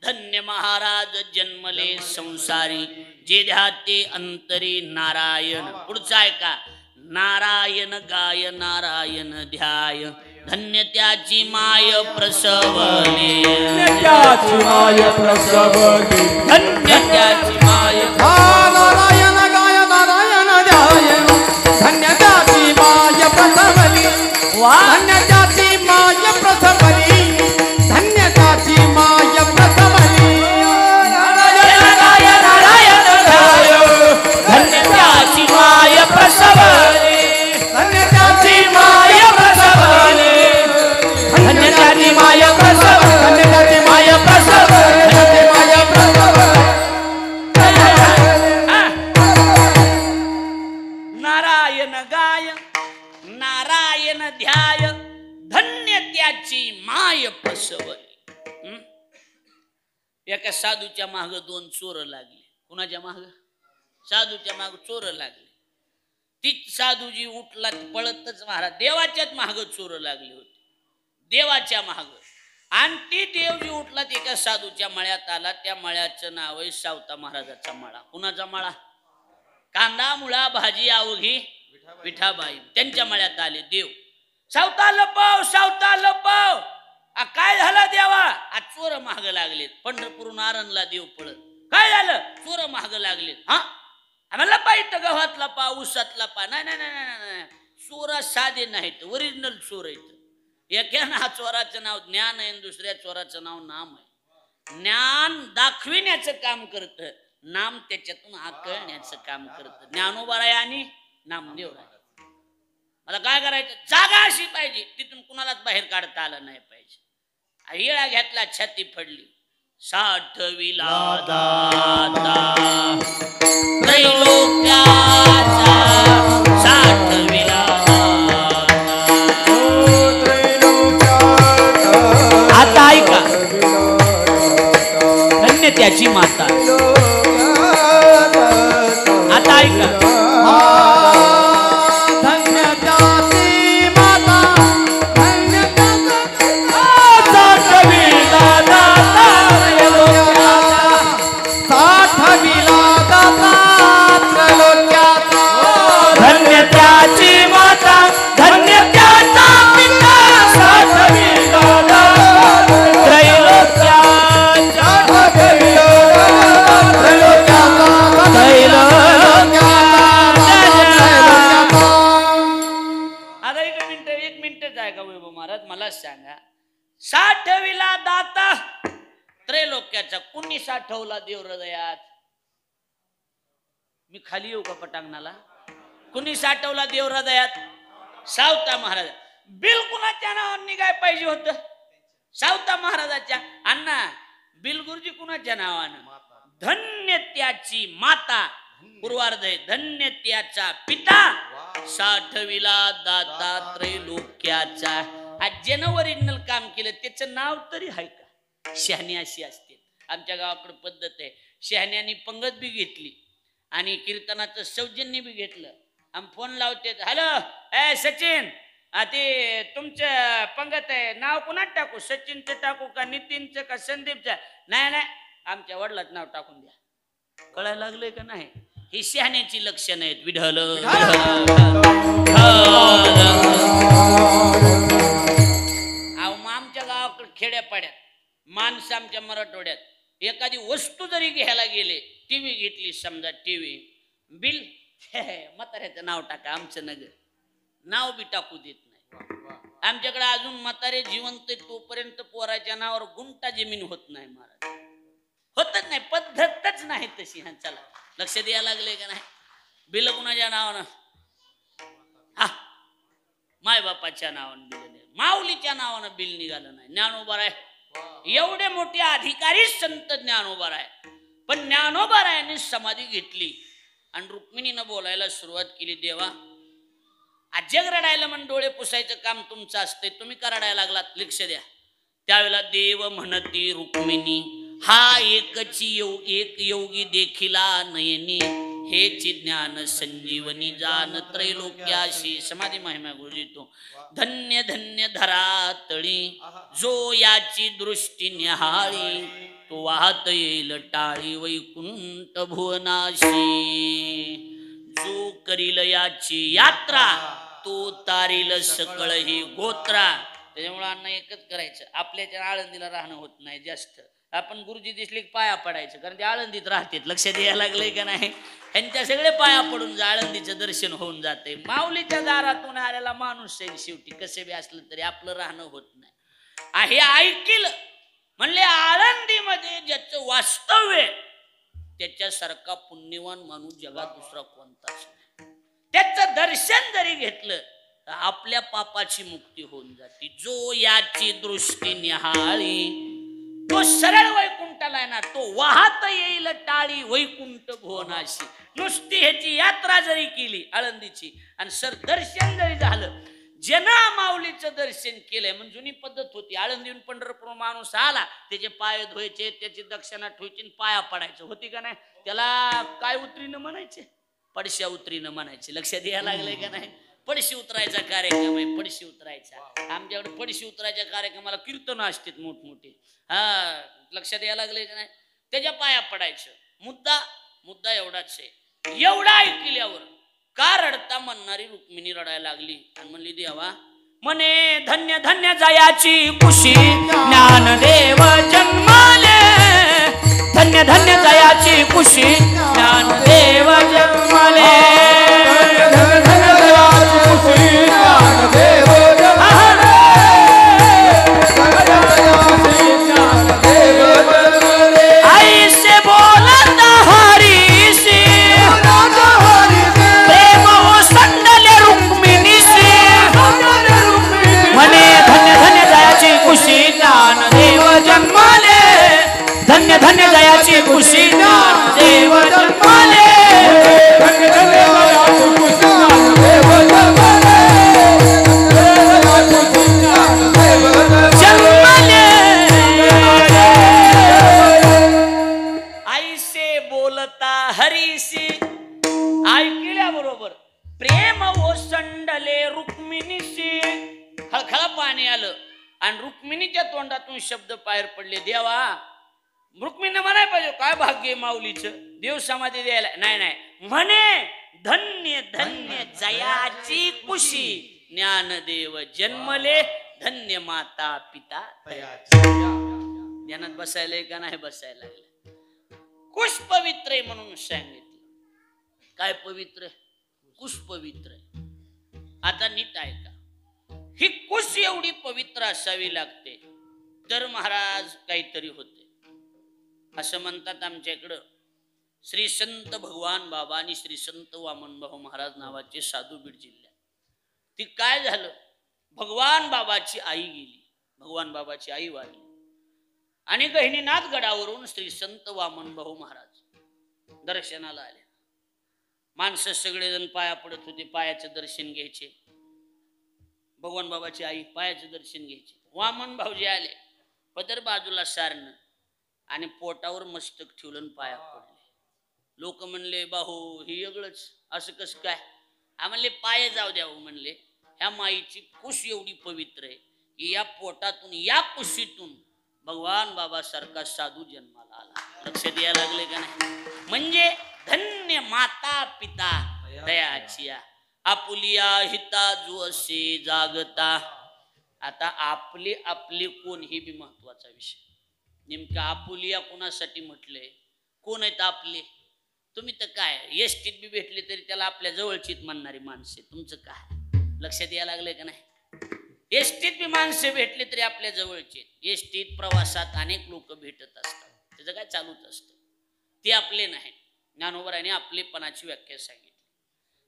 धन्य महाराज जन्मले संसारी, जे ध्याते अंतरी नारायण. पुढचा आहे का? नारायण गाय नारायण ध्याय, धन्य त्याची माय प्रसवली त्याची माय प्रसवली धन्य त्याची माय नारायण गाय नारायण ध्याय धन्य त्याची माय प्रसवली धन्य त्याची माय प्रसवली धन्य त्याची माय प्रसवली नारायण गाय नारायण ध्याय धन्य त्याची माय प्रसवली धन्य त्याची माय प्रसवली धन्य त्याची माय प्रसवली धन्य त्याची माय प्रसवली धन्य माय प्रसवली नारायण गाय नारायण ध्याय धन्य त्याची माय प्रसवली एका साधूच्या माग दोन चोर लागले कुणाच्या माग साधूच्या माग चोर लागले तीच साधूजी उठला पळतच महाराज देवाच्याच माग चोर लागले होते देवाच्या माग आणि ती देवजी उठला एका साधूच्या मळ्यात आला त्या मळ्याचं नाव आहे सावता महाराजाचा मळा कुणाचा मळा कांदा मुळा भाजी अवघी विठाबाई त्यांच्या मळ्यात आले देव सावता लपव काय झालं देवा आज चोर महाग लागलेत पंढरपूर नारणला देव पळत काय झालं चोर महाग लागलेत हा आम्हाला पाहिजे गव्हातला पा ऊसातला पा नाही चोरा साधे नाहीत ओरिजिनल चोर आहेत एकानं हा चोराचं नाव ज्ञान आहे दुसऱ्या चोराचं नाव नाम आहे ज्ञान दाखविण्याचं काम करतं नाम त्याच्यातून आकळण्याचं काम करतं ज्ञानोबा आहे आणि नामदेव आहे मला काय करायचं जागा अशी पाहिजे तिथून कुणालाच बाहेर काढता आलं नाही पाहिजे हिळा घेतला छाती फडली साठविला दाता त्रैलोक्याचा साठविला आता ऐका धन्य त्याची माता आता ऐका साठविला दाता त्रैलोक्याचा कुणी साठवला देव हृदयात मी खाली येऊ का पटांगणाला कुणी साठवला देव हृदयात सावता महाराज बिल कुणाच्या नावाने निघाय पाहिजे होत सावता महाराजाच्या अण्णा बिल गुरुजी कुणाच्या नावानं धन्य त्याची माता पूर्वार्ध आहे धन्य त्याचा पिता साठविला दाता त्रैलोक्याचा आज ज्यानं ओरिजिनल काम केलं त्याचं नाव तरी आहे का शहाणी अशी असते आमच्या गावाकडे पद्धत आहे शहाण्यानी पंगत बी घेतली आणि कीर्तनाचं सौजन्य बी घेतलं आम्ही फोन लावते हॅलो ए सचिन ते तुमचं पंगत आहे नाव कुणात टाकू सचिनचं टाकू का नितीनचं का संदीपचं नाही आमच्या वडिलाचं नाव टाकून द्या कळायला लागलंय का नाही ही शहाण्याची लक्षणं आहेत विढल आमच्या गावाकडे खेड्यापाड्यात माणसं आमच्या मराठवाड्यात एखादी वस्तू जरी घ्यायला गेले टीव्ही घेतली समजा टीव्ही बिल म्हाताऱ्याचं नाव टाका आमचं नगर नाव बी टाकू देत नाही आमच्याकडे अजून म्हातारे जिवंत तोपर्यंत पोराच्या नावावर गुंटा जमीन होत नाही महाराज होतच नाही पद्धतच नाही तशी हा चला लक्ष द्यायला लागले का नाही बिल कुणाच्या नावानं हा मायबापाच्या नावानं बिल नाही माऊलीच्या नावानं बिल निघालं नाही ज्ञानोबा आहे एवढे मोठे अधिकारी संत ज्ञानोबा आहे पण ज्ञानोबा रायाने समाधी घेतली आणि रुक्मिणीनं बोलायला सुरुवात केली देवा जग रडायला म्हणून डोळे पुसायचं काम तुमचं असते तुम्ही का रडायला लागलात लक्ष द्या त्यावेळेला देव म्हणती रुक्मिणी हा एकची एक योगी देखिला नयनी हेची ज्ञान संजीवनी जान त्रैलोक्याशी समाधी महिमा गुरुजीतो धन्य धन्य धरातळी जो याची दृष्टी निहाळी तो वाहत येईल टाळी वैकुंठ भुवनाशी जो करील याची यात्रा तो तारील सकळ ही गोत्रा त्याच्यामुळे अण्णा एकच करायचं, आपल्याच्या आळंदीला राहणं होत नाही जास्त. आपण गुरुजी दिसले की पाया पडायचं, कारण ते आळंदीत राहतात. लक्षात यायला लागलंय का नाही? ह्यांच्या सगळे पाया पडून आळंदीचं दर्शन होऊन जाते. माऊलीच्या दारातून आलेला माणूस आहे शेवटी, कसे बी असलं तरी आपलं राहणं होत नाही. हे ऐकलं म्हणले आळंदीमध्ये ज्याचं वास्तव्य त्याच्यासारखा पुण्यवान माणूस जगात दुसरा कोणताच नाही. त्याचं दर्शन जरी घेतलं तर आपल्या पापाची मुक्ती होऊन जाते. जो याची दृष्टी निहाळी तो सरळ वैकुंठाला येणार, तो वाहत येईल टाळी वैकुंठ भुवनाशी. नुसती ह्याची यात्रा जरी केली आळंदीची आणि सर दर्शन जरी झालं, जना माऊलीचं दर्शन केलंय. म्हणजे जुनी पद्धत होती, आळंदीहून पंढरपूर माणूस आला त्याचे पाय धुवायचे, त्याची दक्षिणा ठेवायची, पाया पडायचं. होती का नाही? त्याला काय उतरीनं म्हणायचे? पडश्या उतरीनं म्हणायचे. लक्षात यायला लागलंय का नाही? पडशी उतरायचा कार्यक्रम आहे, पडशी उतरायचा. आमच्याकडे पडशी उतरायच्या कार्यक्रमाला कीर्तन असतात मोठमोठे. लक्षात यायला लागले का नाही? त्याच्या पाया पडायचं. मुद्दा एवढाच आहे. एवढा ऐकल्यावर का रडता म्हणणारी रुक्मिणी रडायला लागली आणि म्हणली, देवा म्हणे धन्य धन्य जयाची कुशी ज्ञानदेव जन्माले, धन्य धन्य जयाची कुशी ज्ञानदेव जन्माले, धन्य धन्य जयाची खुशी ज्ञानदेव जन्माले, धन्य धन्य जयाची खुशी ज्ञानदेव जन्माले. आईसे बोलता हरीशी, ऐकल्याबरोबर प्रेम ओसंडले रुक्मिणीशी. खळखळ पाणी आलं आणि रुक्मिणीच्या तोंडातून शब्द बाहेर पडले, देवा. रुक्मिणीने म्हणाय पाहिजे काय भाग्य माऊलीचं, देव समाधी द्यायला. नाही म्हणे धन्य धन्य जयाची कुशी ज्ञानदेव जन्मले, धन्य माता पिता ध्यानात बसायला का नाही बसायला लागलं. कुश पवित्र आहे म्हणून सांगितलं. काय पवित्र? कुश पवित्र आहे. आता नीट ऐका, ही कुश एवढी पवित्र असावी लागते तर महाराज काहीतरी होते. असं म्हणतात आमच्या इकडं श्री संत भगवान बाबा आणि श्री संत वामनभाऊ महाराज नावाचे साधू बीड जिल्ह्यात. ती काय झालं, भगवान बाबाची आई गेली, भगवान बाबाची आई वारली आणि गहिनीनाथ गडावरून श्री संत वामनभाऊ महाराज दर्शनाला आले. माणसं सगळेजण पाया पडत होते, पायाचं दर्शन घ्यायचे. भगवान बाबाची आई पायाचं दर्शन घ्यायचे. वामन भाऊजी आले, पदर बाजूला सारणं आणि पोटावर मस्तक ठेवलं पाया पडले. लोक म्हणले, बाहू ही वेगळंच, असं कसं काय? म्हणले पाय जाऊ द्यावं. म्हणले ह्या माईची कुश एवढी पवित्र आहे की या पोटातून, या कुशीतून भगवान बाबा सारखा साधू जन्माला आला. लक्षात यायला लागले का नाही? म्हणजे धन्य माता पिता दयाची आपुलिया हिता जो असे जागता. आता आपली आपली कोण हे बी महत्वाचा विषय. नेमकं आपुलिया कोणासाठी म्हटलंय? कोण आहेत आपले? तुम्ही तर काय एसटीत बी भेटले तरी त्याला आपल्या जवळचीच म्हणणारी माणसे. तुमचं काय? लक्षात यायला लागलंय का नाही? एसटीत बी माणसे भेटले तरी आपल्या जवळचे. एसटीत प्रवासात अनेक लोक भेटत असतात, त्याचं काय चालूच असतं. ते आपले नाही. ज्ञानोबराने आपलेपणाची व्याख्या सांगितली.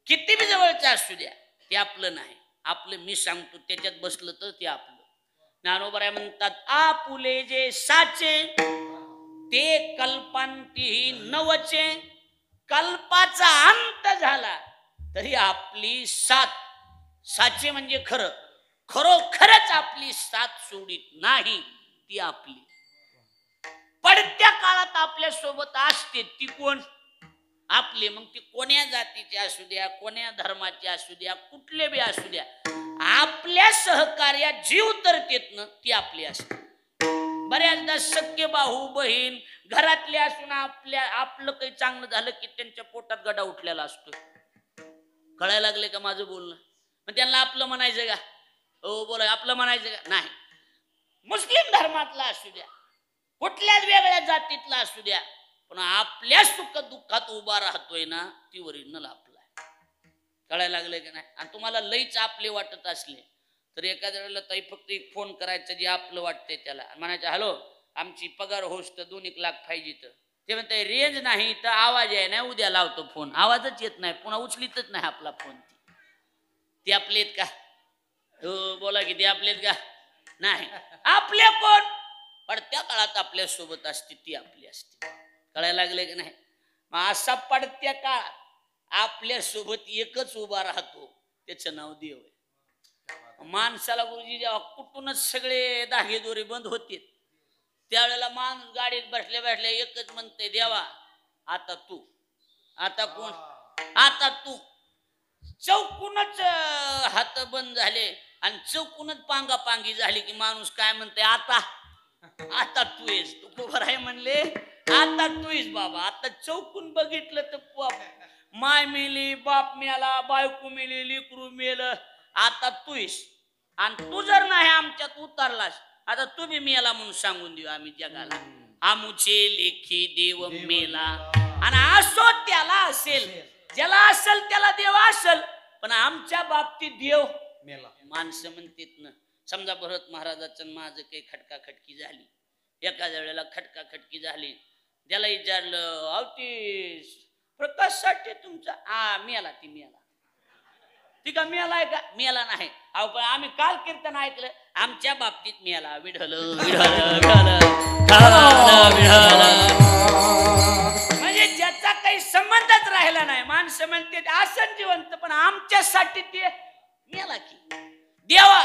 किती बी जवळचं असू द्या, ते आपलं नाही. आपलं मी सांगतो त्याच्यात बसलं तर ते आपलं. ज्ञानोबराय म्हणतात, आपुले जे साचे ते कल्पांती नवचे. कल्पाचा अंत झाला तरी आपली साथ, साचे म्हणजे खरं, खरोखरच आपली साथ सोडित नाही ती आपली. पडत्या काळात आपल्या सोबत असते ती कोण? आपले. मग ती कोण्या जातीचे असू द्या, कोण्या धर्माचे असू द्या, कुठले बी असू द्या, आपल्या सहकार्यात जीव तरतेत ना ती आपली असते. बऱ्याचदा सख्य भाऊ बहीण घरातले असून आपलं काही चांगलं झालं की त्यांच्या पोटात गडा उठलेला असतो. कळायला लागले का माझं बोलणं? मग त्यांना आपलं म्हणायचं का? हो बोला आपलं म्हणायचं का नाही. मुस्लिम धर्मातला असू द्या, कुठल्याच वेगळ्या जातीतला असू द्या, पण आपल्या सुख दुःखात उभा राहतोय ना ती ओरिजिनल आपला आहे. कळायला लागलंय का नाही. आणि तुम्हाला लईच आपले वाटत असले तर एखाद्या वेळेला ताई फक्त एक फोन करायचं जे आपलं वाटतंय त्याला, म्हणायचं हॅलो आमची पगार होस तर 2-1 लाख पाहिजे. तर ते म्हणते रेंज नाही तर आवाज आहे ना, उद्या लावतो फोन. आवाजच येत नाही, पुन्हा उचलीतच नाही आपला फोन. ती आपलेत का? हो बोला की ते आपलेत का? नाही. आपले कोण पडत्या काळात आपल्या सोबत असते ती आपली असते. कळायला लागले की नाही. मग असा पडत्या काळात आपल्या सोबत एकच उभा राहतो, त्याचं नाव देव आहे. माणसाला गुरुजी जेव्हा कुठूनच सगळे धागेदोरे बंद होते त्यावेळेला माणूस गाडीत बसल्या बसल्या एकच म्हणते देवा आता तू. आता कोण? आता तू. चौकूनच हात बंद झाले आणि चौकूनच पांगापांगी झाली की माणूस काय म्हणते आता आता तू येस. तू खबर आहे म्हणले आता तू येस बाबा. आता चौकून बघितलं तर माय मेली, बाप मेला, बायको मेली, लेकरू मेलं, आता तू येस. आणि तू जर नाही आमच्यात उतरलास आता तू बी मेला म्हणून सांगून देऊ आम्ही जगाला. आमुचे लेखी देव मेला. आणि असो त्याला असेल, ज्याला असेल त्याला देव असेल, पण आमच्या बाबतीत देव मेला. माणसं म्हणतात ना, समजा भरत महाराजाचं माझं काही खटकाखटकी झाली, एखाद्या वेळेला खटकाखटकी झाली, त्याला विचारलं अवतीस प्रकाशसाठी तुमचा मेला. ती मेला ती का मेलाय का? मेला नाही. अहो पण आम्ही काल कीर्तन ऐकलं आमच्या बाबतीत मेला. विढल म्हणजे ज्याचा काही संबंधच राहिला नाही. माणसं म्हणते असं जिवंत, पण आमच्यासाठी ते मेला की. देवा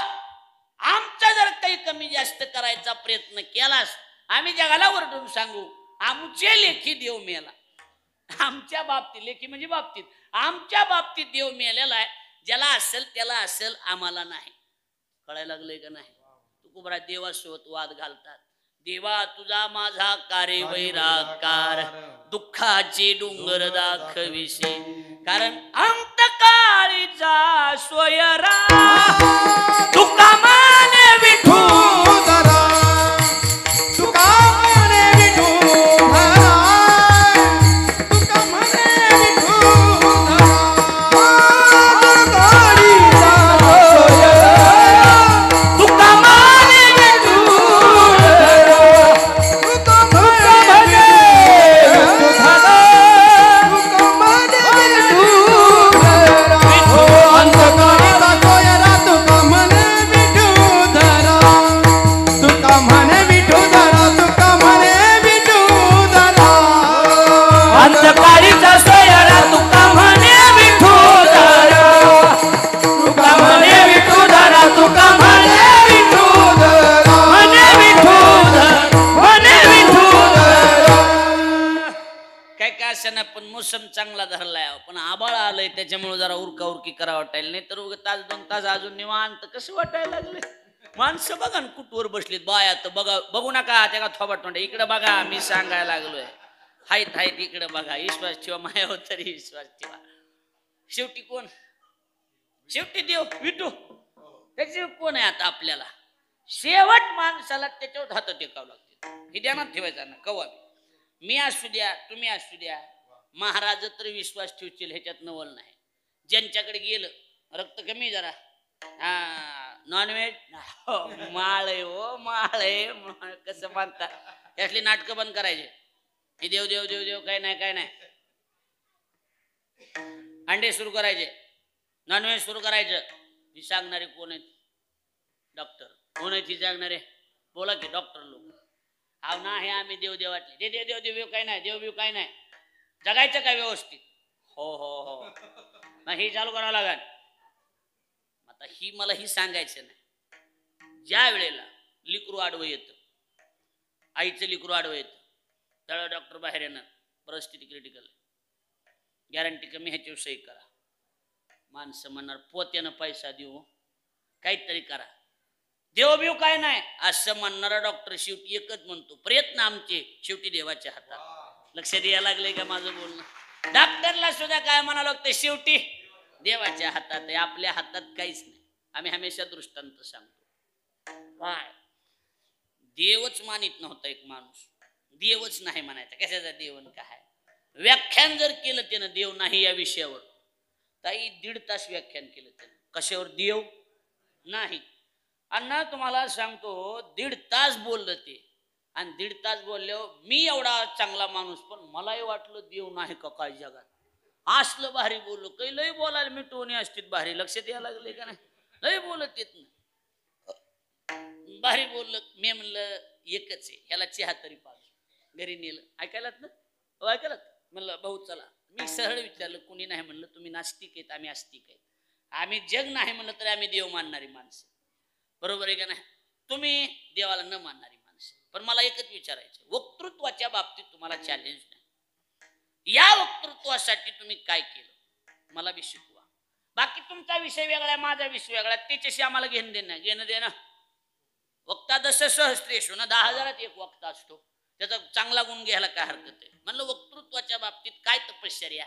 आमचा जर काही कमी जास्त करायचा प्रयत्न केलास आम्ही जगाला ओरडून सांगू आमचे लेखी देव मेला. आमच्या बाबतीत, लेखी म्हणजे बाबतीत, आमच्या बाबतीत देव मेलेला आहे. ज्याला असेल त्याला असेल, आम्हाला नाही. कळायला लागलंय का नाही. तुकोबरा देवासोबत वाद घालतात. देवा तुझा माझा कारे वैराकार, दुःखाचे डोंगर दाखविसे, कारण अंतकाळीचा सोयरा तुका माने विठू धरा, तुका म्हणे विठू धरा, तुका म्हणे विठू धरा, तुका माने विठू अंतकाळीचा सोयरा तुका म्हणे विठू धरा, तुका म्हणे विठू धरा, तुका म्हणे विठू धरा, म्हणे विठू धरा, म्हणे विठू धरा. काय काय असं ना, पण मोसम चांगला धरलाय, पण आबाळ आलंय त्याच्यामुळे जरा उरका उरकी करा वाटायला. नाही तर तास 2 तास अजून निवांत कसं वाटायला लागले. माणसं बघा ना कुठवर बसलीत, बाया तर बघा, बघू नका त्या का थोबाट तोंड, इकडे बघा मी सांगायला लागलोय. हायत हायत इकडे बघा. विश्वास ठेवा मायावर तरी विश्वास ठेवा. शेवटी कोण? शेवटी देव विठू. त्याचे कोण आहे आता आपल्याला? शेवट माणसाला त्याच्यावर हात टेकावं लागते. हे ध्यानात ठेवायचं ना कवा. मी असू द्या, तुम्ही असू द्या, महाराज तर विश्वास ठेवतील ह्याच्यात नवल नाही. ज्यांच्याकडे गेलं रक्त कमी जरा नॉनव्हेज माळे हो माळे कसं मानतात, त्यातली नाटकं बंद करायचे. हे देव देव देव देव काय नाही काय नाही. अंडे सुरू करायचे, नॉनव्हेज सुरू करायचं. ही सांगणारे कोण आहेत? डॉक्टर. कोण आहेत ही सांगणारे? बोला की डॉक्टर लोक. हाव ना हे आम्ही देव देवातले. दे देव देव देव काय नाही, देव बिव काय नाही. जगायचं काय व्यवस्थित? हो हो हो. मग हे चालू करावं लागेल. आता ही मला ही सांगायचं नाही. ज्या वेळेला लिकरू आडवं येतं, आईचं लिकरू आडवं येतं, त्यावेळेला डॉक्टर बाहेर येणार, परिस्थिती क्रिटिकल, गॅरंटी कमी, ह्याच्यावर सही करा. माणसं म्हणणार पोत्यानं पैसा देऊ, काहीतरी करा. देव बिव काय नाही असं म्हणणारा डॉक्टर शेवटी एकच म्हणतो, प्रयत्न आमचे शेवटी देवाच्या हातात. लक्ष द्यायला लागले का माझं बोलणं? डॉक्टरला सुद्धा काय म्हणावं लागतं, शेवटी देवाच्या हातात आहे, आपल्या हातात काहीच नाही. आम्ही हमेशा दृष्टांत सांगतो. काय देवच मानित नव्हता एक माणूस, देवच नाही म्हणायचा. कशाचा देव काय व्याख्यान जर केलं त्यानं देव नाही या विषयावर, ताई 1.5 तास व्याख्यान केलं त्यानं कशावर, देव नाही. अण्णा तुम्हाला सांगतो 1.5 तास बोललं ते, आणि 1.5 तास बोलल्यावर मी एवढा चांगला माणूस पण मलाही वाटलं देव नाही का काय जगात. असलं भारी बोललो, काही लय बोलायला मी टोनी असतील भारी, लक्षात यायला लागले का नाही, लय बोलत येत ना भारी बोललं. मी म्हणलं एकच आहे, ह्याला चहा तरी पाहिजे. घरी नेलं, ऐकायलात ना, ऐकायलात. म्हणलं भाऊ चला, मी सरळ विचारलं, कुणी नाही म्हणलं तुम्ही नास्तिक आहेत, आम्ही आस्तिक आहेत. आम्ही जग नाही म्हणलं तरी आम्ही देव मानणारी माणसं, बरोबर आहे का नाही. तुम्ही देवाला न मानणारी माणसं. पण मला एकच विचारायचं, वक्तृत्वाच्या बाबतीत तुम्हाला चॅलेंज नाही, या वक्तृत्वासाठी तुम्ही काय केलं मला बी शिकवा. बाकी तुमचा विषय वेगळा, माझा विषय वेगळा, त्याच्याशी आम्हाला घेणं देणं. वक्ता दश सहस्त्रेषु ना, 10,000 एक वक्ता असतो, त्याचा चांगला गुण घ्यायला काय हरकत आहे. म्हणलं वक्तृत्वाच्या बाबतीत काय तपश्चर्या,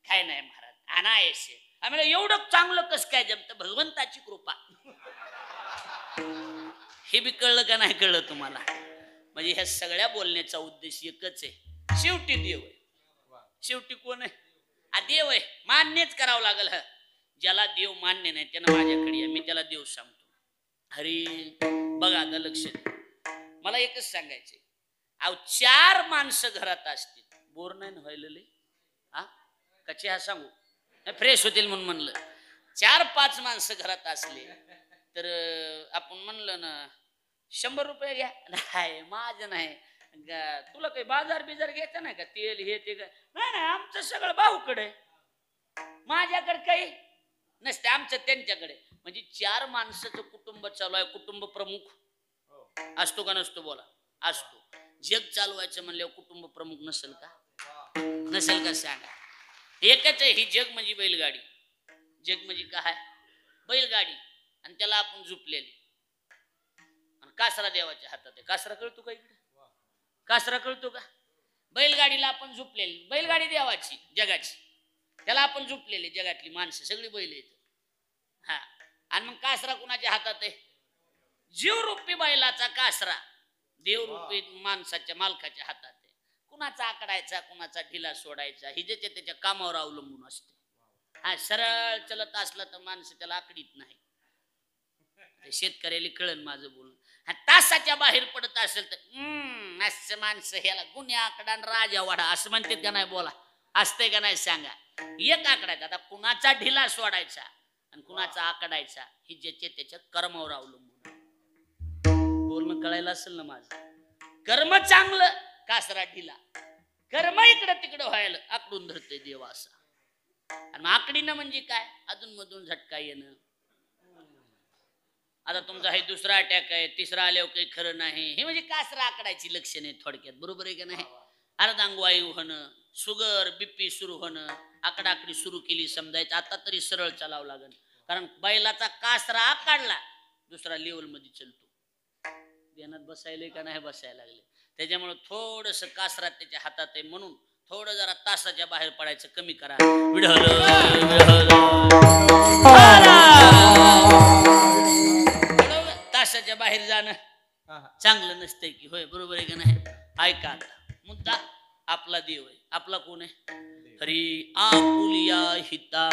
काय नाही महाराज अनायसे. आम्हाला एवढं चांगलं कसं काय जमतं, भगवंताची कृपा. हे बी कळलं का नाही कळलं तुम्हाला. म्हणजे ह्या सगळ्या बोलण्याचा उद्देश एकच आहे, शेवटी देव आहे. शेवटी कोण आहे, हा देव आहे, मान्यच करावं लागल. ज्याला देव मान्य नाही त्यानं माझ्याकडे या, मी त्याला देव सांगतो. हरी बघा आता लक्ष, मला एकच सांगायचंय, अहो 4 माणसं घरात असतील, बोर नाही व्हायले हा कचे, हा सांगू फ्रेश होतील म्हणून म्हणलं. 4-5 माणसं घरात असले तर आपण म्हणलं ना 100 रुपये घ्या, नाही माझं नाही, तुला काही बाजार बिजार घ्यायचं नाही का, तेल हे ते काय, नाही आमचं सगळं भाऊकडे, माझ्याकडे काही नसते, आमचं त्यांच्याकडे. म्हणजे 4 माणसाचं कुटुंब चालू आहे. कुटुंब प्रमुख असतो का नसतो, बोला असतो. जग चालवायचं म्हणल्यावर कुटुंब प्रमुख नसेल का, नसेल का सांगा. एकच आहे ही जग म्हणजे बैलगाडी. जग म्हणजे काय, बैलगाडी, आणि त्याला आपण झुपलेली, आणि कासरा देवाच्या हातात आहे. कासरा कळतो का इकडे, कासरा कळतो का. बैलगाडीला आपण झुपलेली, बैलगाडी देवाची जगाची, त्याला आपण झुपलेली, जगातली माणसं सगळी बैल आहेत. हा, आणि मग कासरा कुणाच्या हातात आहे, जीवरूपी बैलाचा कासरा देवरूपी माणसाच्या मालकाच्या हातात आहे. कुणाचा आकडायचा, कुणाचा ढिला सोडायचा, ही ज्याच्या त्याच्या कामावर अवलंबून असते. हा सरळ चलत असला तर माणसं त्याला आकडीत नाही. शेतकऱ्याला कळन माझं बोलणं. हा तासाच्या बाहेर पडत असेल तर असं माणसं ह्याला गुन्हे आकडा राजा वाडा असं म्हणतात का नाही, बोला असतंय का नाही सांगा. एक आकडायचा, आता कुणाचा ढिला सोडायचा आणि कुणाचा आकडायचा, ही ज्याच्या त्याच्या कर्मावर अवलंबून. बोलणं कळायला असेल ना माझं. कर्म चांगलं, कासरा ढिला, कर्म इकडं तिकडं व्हायला आकडून धरतोय देव असा. आणि मग आकडीनं म्हणजे काय, अधून मधून झटका येणं. आता तुमचा हे दुसरा अटॅक आहे, तिसरा आल्यावर काही खरं नाही, हे म्हणजे कासरा आकडायची लक्षण आहे थोडक्यात, बरोबर आहे का नाही. अर्धांगवायू होणं, शुगर बीपी सुरू होणं, आकडाआकडी सुरू केली समजायचं. आता तरी सरळ चालावं लागेल, कारण बैलाचा कासरा आकडला दुसरा लेवल मध्ये चलतो. ध्यानात बसायला का नाही बसायला लागले. त्याच्यामुळे थोडस कासरा त्याच्या हातात आहे, म्हणून थोडं जरा तासाच्या बाहेर पडायचं कमी करा. तासाच्या बाहेर जाणं चांगलं नसतंय की, होय बरोबर आहे का नाही. ऐका आता मुद्दा, आपला देव आहे. आपला कोण आहे, हरी आपुलिया हिता.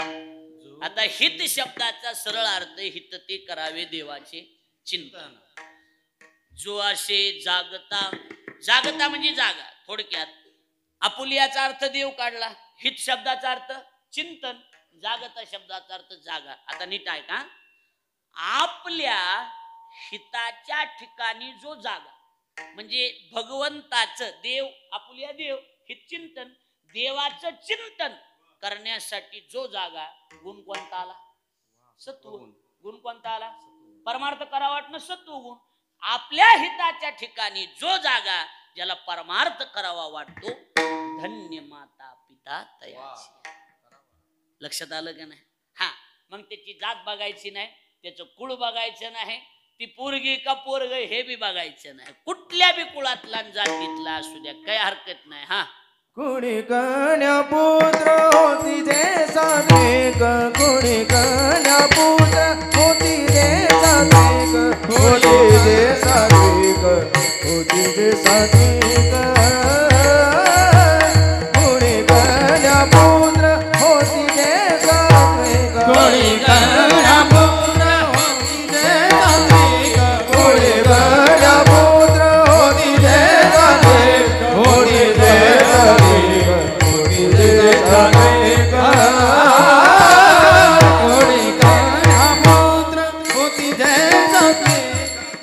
आता हित शब्दाचा सरळ अर्थ हित ते करावे देवाचे चिंतन. जो असे जागता, जागता म्हणजे जागा थोडक्यात. आपुलियाचा अर्थ देव काढला, हित शब्दाचा अर्थ चिंतन, जागता शब्दाचा अर्थ जागा. आता नीट आहे का, आपल्या हिताच्या ठिकाणी जो जागा, म्हणजे भगवंताचं, देव आपुलिया देव, हित चिंतन, देवाचं चिंतन करण्यासाठी जो जागा, गुण कोणता आला, सत्वगुण. गुण कोणता आला, परमार्थ करावा वाटणं सत्वगुण. आपल्या हिताच्या ठिकाणी जो जागा, ज्याला परमार्थ करावा वाटतो, धन्य माता पिता तयाची. लक्षात आलं का नाही. हा, मग त्याची जात बघायची नाही, त्याचं कुळ बघायचं नाही, ती पोरगी का पोरग हे बी बघायचं नाही. कुठल्या बी कुळातला जातीतला असू द्या, काही हरकत नाही. हा, कुणी कन्या पुत्र होती दे सात्विक गुणी कन्यापुत्र होती दे सात्विक होती दे सात्विक होती दे सात्विक गुणी कन्यापुत्र होती दे सात्विक गुणी कन्यापुत्र होती दे सात्विक गुणी कन्यापुत्र होती दे सात्विक होती दे सात्विक होती दे सात्विक गुणी कन्यापुत्र होती दे सात्विक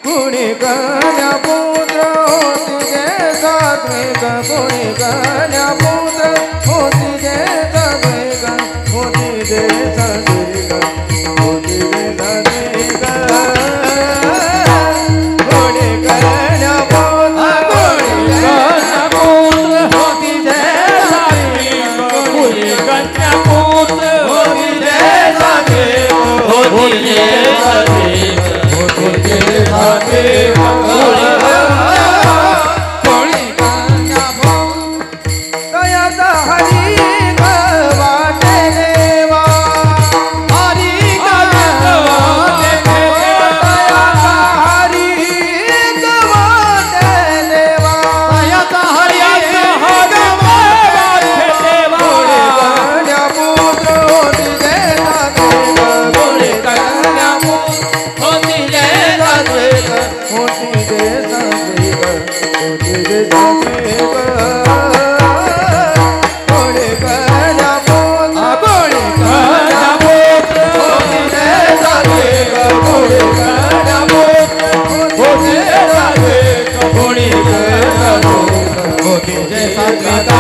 गुणी कन्यापुत्र होती दे सात्विक गुणी कन्यापुत्र होती दे सात्विक होती दे सात्विक होती दे सात्विक गुणी कन्यापुत्र होती दे सात्विक गुणी कन्यापुत्र होती दे सात्विक होती दे सात्विक होती दे सात्विक गुणी कन्यापुत्र दयाचा हरी गवाटे देवा हरी गवाटे देवा दयाचा हरी गवाटे देवा दयाचा हरी गवाटे देवा कन्यापुत्र होती दे सात्विक गुणी कन्यापुत्र होती दे सात्विक होती दे सात्विक होती दे सात्विक गुणी कन्यापुत्र गुणी कन्यापुत्र होती दे सात्विक गुणी कन्यापुत्र होती दे सात्विक गुणी कन्यापुत्र होती दे सात्विक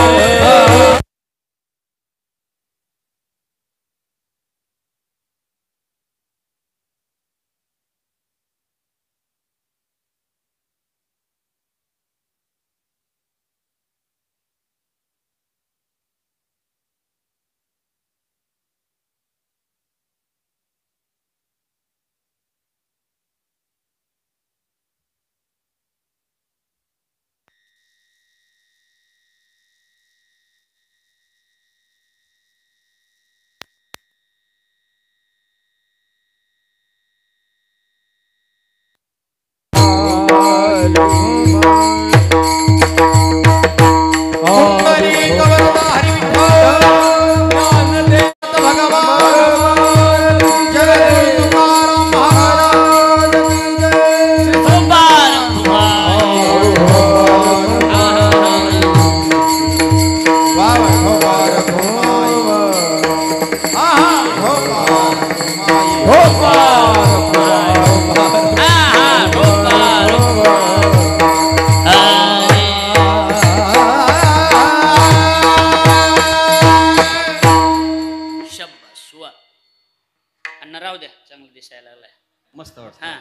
मस्त वाटतं. हा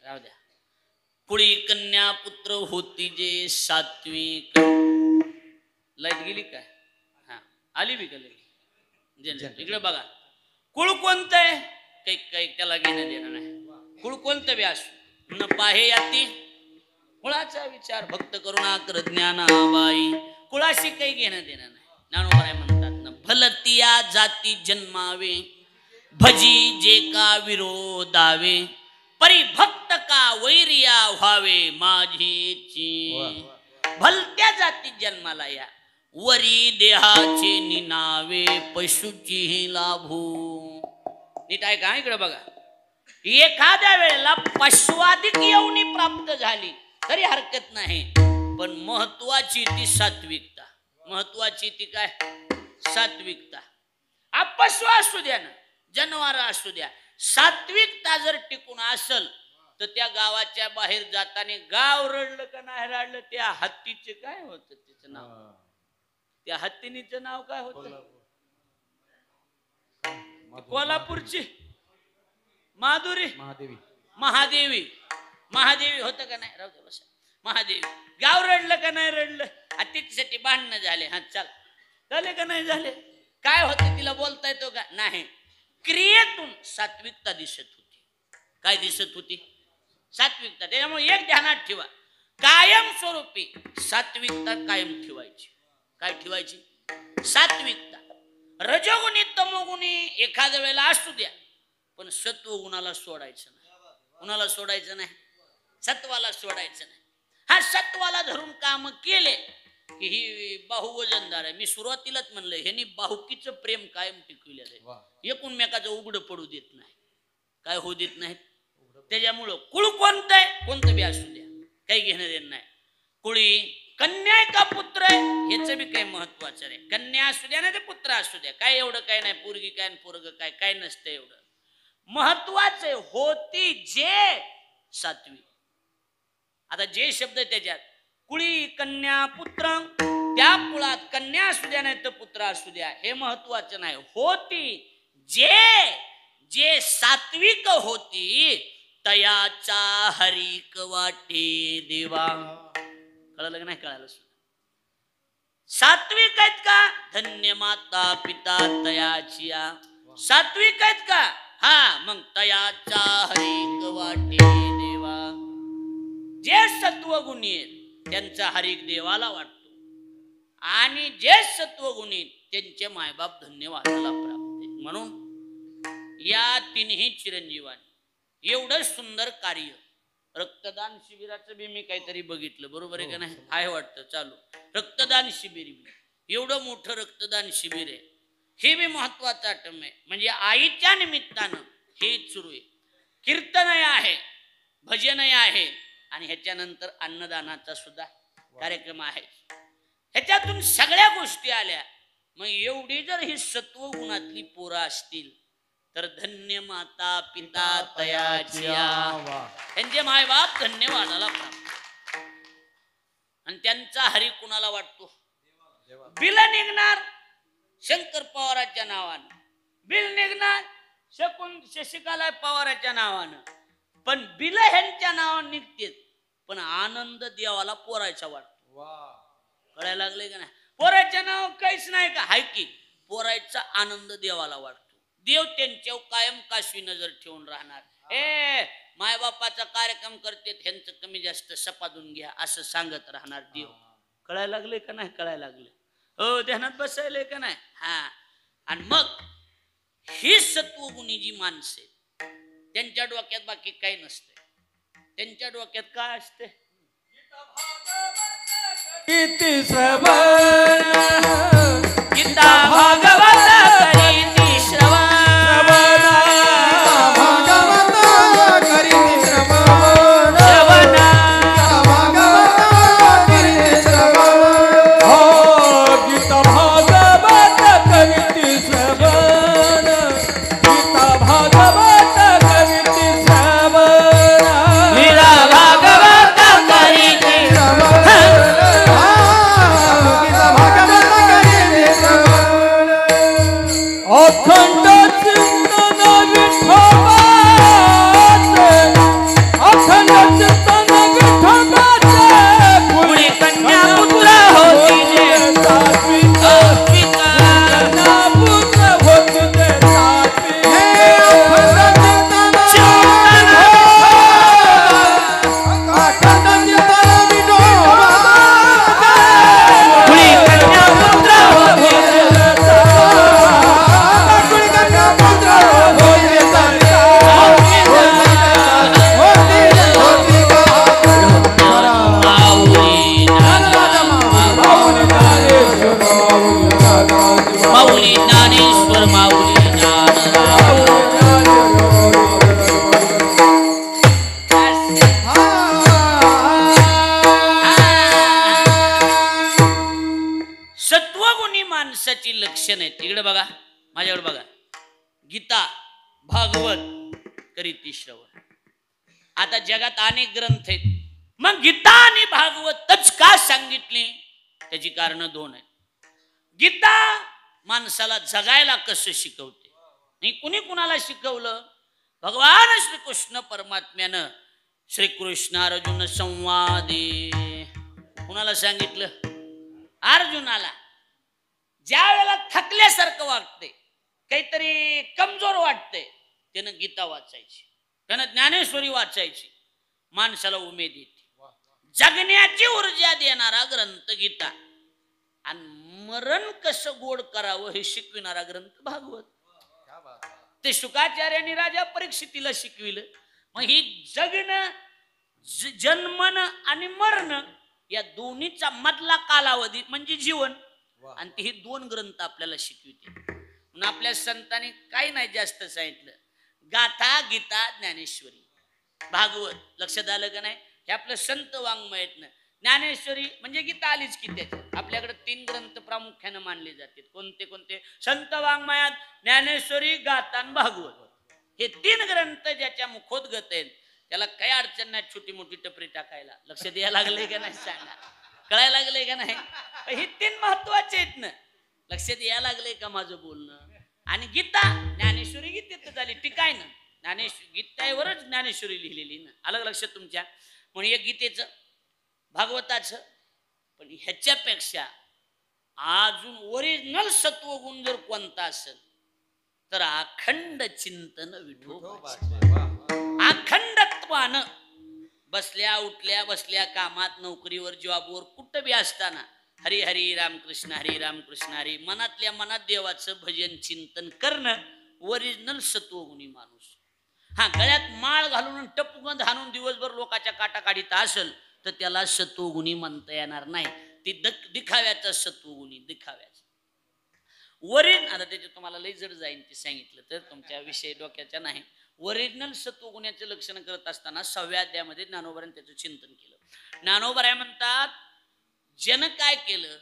राहू द्या. कुळी कन्या पुत्र होती जे सात्विक. लाईट गेली काय? हा आली बी गेली. इकडे बघा. कुळ कोणतं आहे? काही काही त्याला घेणं देणं नाही. कुळ कोणतं बी असू न पाहे याती कुळाचा विचार भक्त करुणाकर ज्ञानाबाई. कुळाशी काही घेणं देणं नाही. ज्ञानोबाई म्हणतात ना भलतिया जाती जन्मावे भजी जे का विरोधावे परी भक्त का वैरिया व्हावे माझीची. भलत्या जाती जन्माला या वरी देहाचे निनावे पशुची लाभू. नीट आहे का? इकडे बघा. एखाद्या वेळेला पशुवादिक योनी प्राप्त झाली तरी हरकत नाही, पण महत्वाची ती सात्विकता. महत्वाची ती काय? सात्विकता. अपशु असू द्या ना जनावर असू द्या, सात्विकता जर टिकून असल तर त्या गावाच्या बाहेर जाताना गाव रडलं का नाही रडलं त्या हत्तीचे काय होतं त्याचं नाव? त्या हत्तीनीचं नाव काय होतं? कोल्हापूरची माधुरी महादेवी. महादेवी. महादेवी होतं का नाही? राहू दे बसा. महादेवी. गाव रडलं का नाही रडलं? हत्तीसाठी भांडणं झाले. हा चल झाले का नाही झाले? काय होतं तिला बोलता येतो का? नाही. क्रियेतून सात्विकता दिसत होती. काय दिसत होती? सात्विकता. त्याच्यामुळे एक ध्यानात ठेवा, कायम स्वरूपी सात्विकता कायम ठेवायची. काय ठेवायची? सात्विकता. एखाद्या वेळेला असू द्या, पण सत्व गुणाला सोडायचं नाही. कुणाला सोडायचं नाही? सत्वाला सोडायचं नाही. हा सत्वाला धरून काम केले की ही बाहू वजनदार आहे. मी सुरुवातीलाच म्हणलं ह्यांनी बाहुकीचं प्रेम कायम टिकविलेलं आहे. एकूणमेकाचं उघड पडू देत नाही. काय होऊ देत नाहीत. त्याच्यामुळं कुळ कोणतं आहे, कोणतं बी असू द्या, काही घेणं देणं नाही. कुळी कन्या का पुत्र आहे ह्याचं बी काही महत्वाचं नाही. कन्या असू द्या ना ते पुत्र असू द्या, काय एवढं काय नाही. पोरगी काय पोरग काय, काय नसतं एवढं. महत्वाचं होती जे सात्विक. आता जे शब्द त्याच्यात कुळी कन्या पुत्र, त्या कुळात कन्या असू द्या नाही तर पुत्र असू द्या हे महत्वाचं नाही. होती जे सात्विक होती तयाचा हरिक वाटे देवा. कळलं का नाही? कळालं. सात्विक आहेत का? धन्य माता पिता तयाची. सात्विक आहेत का? हा, मग तयाचा हरिक वाटे देवा. जे सत्वगुणी आहेत त्यांचा हरिक देवाला वाटतो, आणि जे सत्वगुणी त्यांचे मायबाप धन्यवादाला प्राप्त आहेत. म्हणून या तिन्ही चिरंजीवांनी एवढं सुंदर कार्य. रक्तदान शिबिराचं बी मी काहीतरी बघितलं, बरोबर आहे का नाही? आहे वाटतं चालू रक्तदान शिबिर. एवढं मोठं रक्तदान शिबिर आहे. हे बी महत्वाचं आटम आहे. म्हणजे आईच्या निमित्तानं हे सुरू आहे. कीर्तनही आहे, भजनही आहे, आणि ह्याच्यानंतर अन्नदानाचा सुद्धा कार्यक्रम आहे. ह्याच्यातून सगळ्या गोष्टी आल्या. मग एवढी जर ही सत्व गुणातली पोरं असतील तर धन्य माता पिता तयाची. त्यांचे मायबाप धन्यवादाला प्राप्त. आणि त्यांचा हरी कुणाला वाटतो? बिल निघणार शंकर पवाराच्या नावानं, बिल निघणार शशिकाला पवाराच्या नावानं, पण बिल ह्यांच्या नावानं निघते, पण आनंद देवाला पोरायचा वाटतो. कळायला लागले का नाही? पोरायचं नाव काहीच नाही का? हाय की पोरायचा आनंद देवाला वाटतो. देव त्यांच्यावर कायम काशवी नजर ठेवून राहणार. मायबापाचा कार्यक्रम करते ह्यांचं कमी जास्त सपादून घ्या असं सांगत राहणार देव. कळायला लागले का नाही? कळायला लागले. हो, ध्यानात बसायले का नाही? हा. आणि मग ही सत्वगुणी जी माणसे त्यांच्या डोक्यात बाकी काही नसते. त्यांच्या डोक्यात काय असते? किती श्रवण, गीता भागवत करीती श्रवण, भागवत करीती श्रवण, श्रवण भागवत करीती श्रवण. हो, गीता भागवत करीती श्रवण, गीता भागवत करीती श्रवण, लीला भागवत करीती अखंड चिंतन विठोबाचे, अखंड चिंतन विठोबाचे, कुळी कन्या पुत्र होती जे सात्विक, कन्या पुत्र होती जे सात्विक. अखंड चिंतन विठोबाचे, कुळी कन्या पुत्र होती जे माऊली ज्ञानेश्वर माऊली सत्वगुणी माणसाची लक्षण आहेत. इकडे बघा, माझ्याकडे बघा. गीता भागवत करीती श्रवण. आता जगात अनेक ग्रंथ आहेत, मग गीता आणि भागवतच का सांगितली? त्याची कारण दोन आहेत. गीता माणसाला जगायला कसं शिकवते, आणि कुणी कुणाला शिकवलं? भगवान श्रीकृष्ण परमात्म्यानं श्रीकृष्ण अर्जुन संवादे कुणाला सांगितलं? अर्जुनाला. ज्या वेळेला थकल्यासारखं वाटते, काहीतरी कमजोर वाटते, त्यानं गीता वाचायची, त्यानं ज्ञानेश्वरी वाचायची. माणसाला उमेद येते. जगण्याची ऊर्जा देणारा ग्रंथ गीता, आणि मरण कसं गोड करावं हे शिकविणारा ग्रंथ भागवत. ते शुकाचार्यांनी राजा परीक्षितीला शिकविलं. मग ही जगणं, जन्मन आणि मरण या दोन्हीचा मधला कालावधी म्हणजे जीवन, आणि ते हे 2 ग्रंथ आपल्याला शिकविते. म्हणून आपल्या संतांनी काही नाही जास्त सांगितलं, गाथा, गीता, ज्ञानेश्वरी, भागवत. लक्षात आलं का नाही? हे आपलं संत वाङ्मय ना. ज्ञानेश्वरी म्हणजे गीता आलीच की त्याच्यात. आपल्याकडे 3 ग्रंथ प्रामुख्याने मानले जातात. कोणते कोणते? संत वाङ्मयात ज्ञानेश्वरी, गाथा आणि भागवत. हे 3 ग्रंथ ज्याच्या मुखोद्गत आहेत त्याला काही अडचण नाही छोटी मोठी टपरी टाकायला. लक्ष द्यायला लागले का नाही सांगा, कळायला लागले का नाही? हे 3 महत्वाचे आहेत ना. लक्षात यायला लागले का माझं बोलणं? आणि गीता, ज्ञानेश्वरी गीतेत झाली टीका आहे ना, गीतेवरच ज्ञानेश्वरी लिहिलेली ना. अलग लक्षात तुमच्या. म्हणून एक गीतेचं, भागवताचं. पण ह्याच्यापेक्षा अजून ओरिजिनल सत्वगुण जर कोणता असेल तर अखंड चिंतन विठोबाचं. अखंडत्वानं बसल्या उठल्या, बसल्या कामात, नोकरीवर, जॉबवर, कुठं बी असताना हरी हरी रामकृष्ण हरी रामकृष्ण हरी मनातल्या मनात देवाचं भजन चिंतन करणं ओरिजिनल सत्वगुणी माणूस. हा गळ्यात माळ घालून टपगंध हाणून दिवसभर लोकांच्या काटा काढीत असेल तर त्याला सत्वगुणी म्हणता येणार नाही. ती दिखाव्याचा सत्वगुणी, दिखाव्याचा. आता त्याचे तुम्हाला लय जड जाईन ते सांगितलं तर तुमच्या विषय डोक्याच्या नाही. ओरिजिनल सत्वगुणाचे लक्षण करत असताना 6व्या अध्यायामध्ये ज्ञानोबाने त्याचं चिंतन केलं. ज्ञानोबा म्हणतात, जन काय केलं,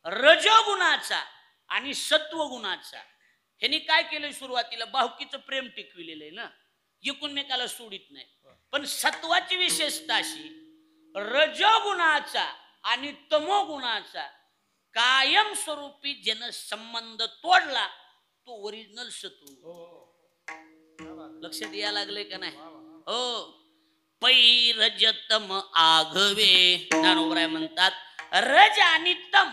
रजोगुणाचा आणि सत्वगुणाचा ह्यांनी काय केलं, सुरुवातीला भावकीचं प्रेम टिकविलेलं आहे ना, एकूणमेकाला सोडित नाही. पण सत्वाची विशेषता अशी, रजोगुणाचा आणि तमोगुणाचा कायम स्वरूपी जन संबंध तोडला तो ओरिजिनल सत्व. लक्षात यायला लागले का नाही? हो. पै रजतम आघवे, ज्ञानोबराय म्हणतात, रज आणि तम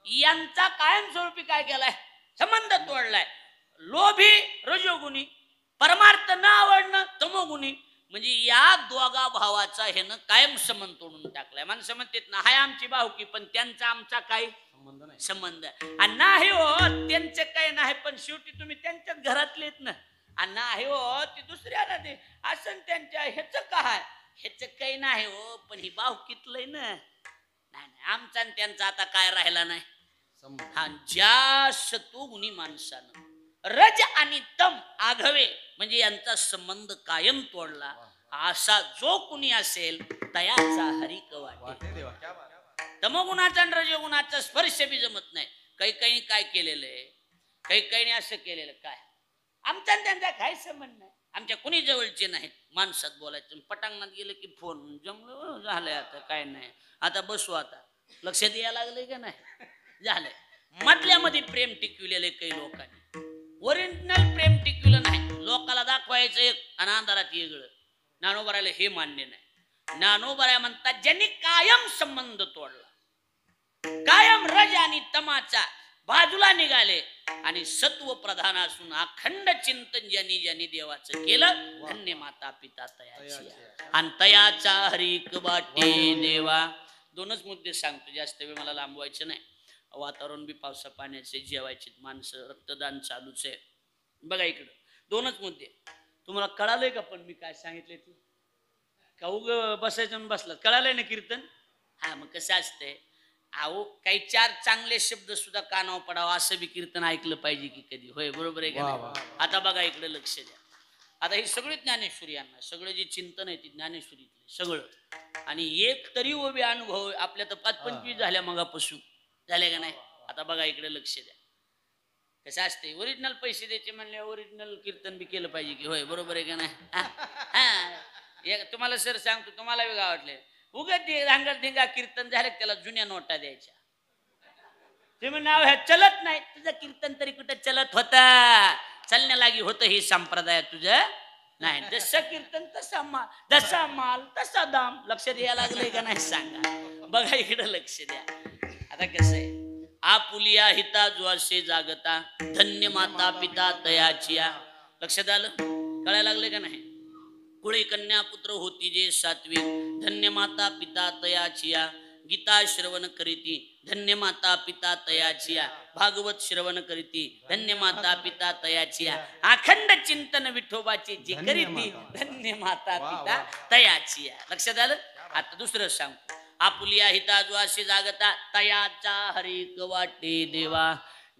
यांचा कायमस्वरूपी काय केलाय, संबंध तोडलाय. लोभी रजोगुणी, परमार्थ न आवडणं तमोगुणी. म्हणजे या दोघा भावाचा ह्यानं कायम संबंध तोडून टाकलाय. माणसं म्हणतात ना, हाय आमची भावकी पण त्यांचा आमचा काय संबंध आणि नाही हो, त्यांचं काही नाही पण शेवटी तुम्ही त्यांच्याच घरातलेत ना. आणि नाही हो, ती दुसऱ्याला दे असं त्यांच्या ह्याच काय, ह्याच काही नाही हो, पण ही भावकीतलंय ना. नाही नाही, आमचा आणि त्यांचा आता काय राहिला नाही. हा, ज्या सत्वगुणी माणसानं रज आणि तम आघवे म्हणजे यांचा संबंध कायम तोडला, असा जो कुणी असेल तयाचा हरिक वाटे. तमोगुणाचा आणि रजोगुणाचा स्पर्श बी जमत नाही. काही काही काय केलेलं आहे, काही काही असं केलेलं काय, आमचा त्यांचा काय संबंध नाही, आमच्या कुणी जवळचे नाहीत. माणसात बोलायचं, पटांगणात गेलं की फोन जमलं झालंय, आता काय नाही, आता बसू, आता लक्षात यायला लागलंय का नाही, झालंय. मधल्यामध्ये प्रेम टिकविलेलं काही लोकांनी, ओरिजिनल प्रेम टिकविलं नाही. लोकाला दाखवायचं एक आणि अंधारात वेगळं. ज्ञानोबारायला हे मान्य नाही. ज्ञानोबाराय म्हणतात, ज्यांनी कायम संबंध तोडला, कायम रज आणि तमाचा बाजूला निघाले आणि सत्व प्रधान असून अखंड चिंतन ज्यांनी ज्यांनी देवाचं केलं, धन्य माता पिता तयाची आणि तयाचा हरिक वाटे देवा. 2च मुद्दे सांगतो, जास्त वेळ मला लांबवायचं नाही. वातावरण बी पावसा पाण्याचे, जेवायचे माणसं, रक्तदान चालूच आहे. बघा इकडं 2च मुद्दे. तुम्हाला कळालंय का पण मी काय सांगितले ते? का उग बसायचं बसलात? कळालंय ना कीर्तन? हा, मग कसं असतंय, अहो काही 4 चांगले शब्द सुद्धा कानावर पडावं असं बी कीर्तन ऐकलं पाहिजे की कधी. होय, बरोबर आहे का? आता बघा इकडे लक्ष द्या. आता ही सगळी ज्ञानेश्वरी यांना, सगळं जे चिंतन आहे ते ज्ञानेश्वरीतले सगळं. आणि एक तरी उभे अनुभव आपल्या तर 5-25 झाल्या मगापासून, झाले का नाही? आता बघा इकडे लक्ष द्या. कसं असते, ओरिजिनल पैसे द्यायचे म्हणले ओरिजिनल कीर्तन बी केलं पाहिजे की. होय, बरोबर आहे का नाही? तुम्हाला सर सांगतो, तुम्हाला बी आवडले उगत रांगड धिंगा कीर्तन झाले त्याला जुन्या नोटा द्यायच्या. तुम्ही नाव ह्या चलत नाही, तुझं कीर्तन तरी कुठं चलत होता, चालण्यालागी होतं हे संप्रदाय तुझं नाही. जसं कीर्तन तसा माल, जसा माल तसा दाम. लक्षात यायला लागलंय का नाही सांगा? बघा इकडं लक्ष द्या. आता कसं आहे, आपुलिया हिता जो असे जागता, धन्य माता पिता तयाचिया. लक्षात आलं? कळायला लागले का नाही? कुळे कन्या पुत्र होती जे सात्विक, धन्य माता पिता तयाचिया. गीता श्रवण करीती धन्य माता पिता तयाचिया भागवत श्रवण करीती धन्य माता पिता तयाचिया अखंड चिंतन विठोबाचे जे करीती धन्य माता पिता तयाचिया. लक्षात आलं. आता दुसरं सांगतो. आपुलिया हिता जो असे जागता तयाचा हरिक वाटे देवा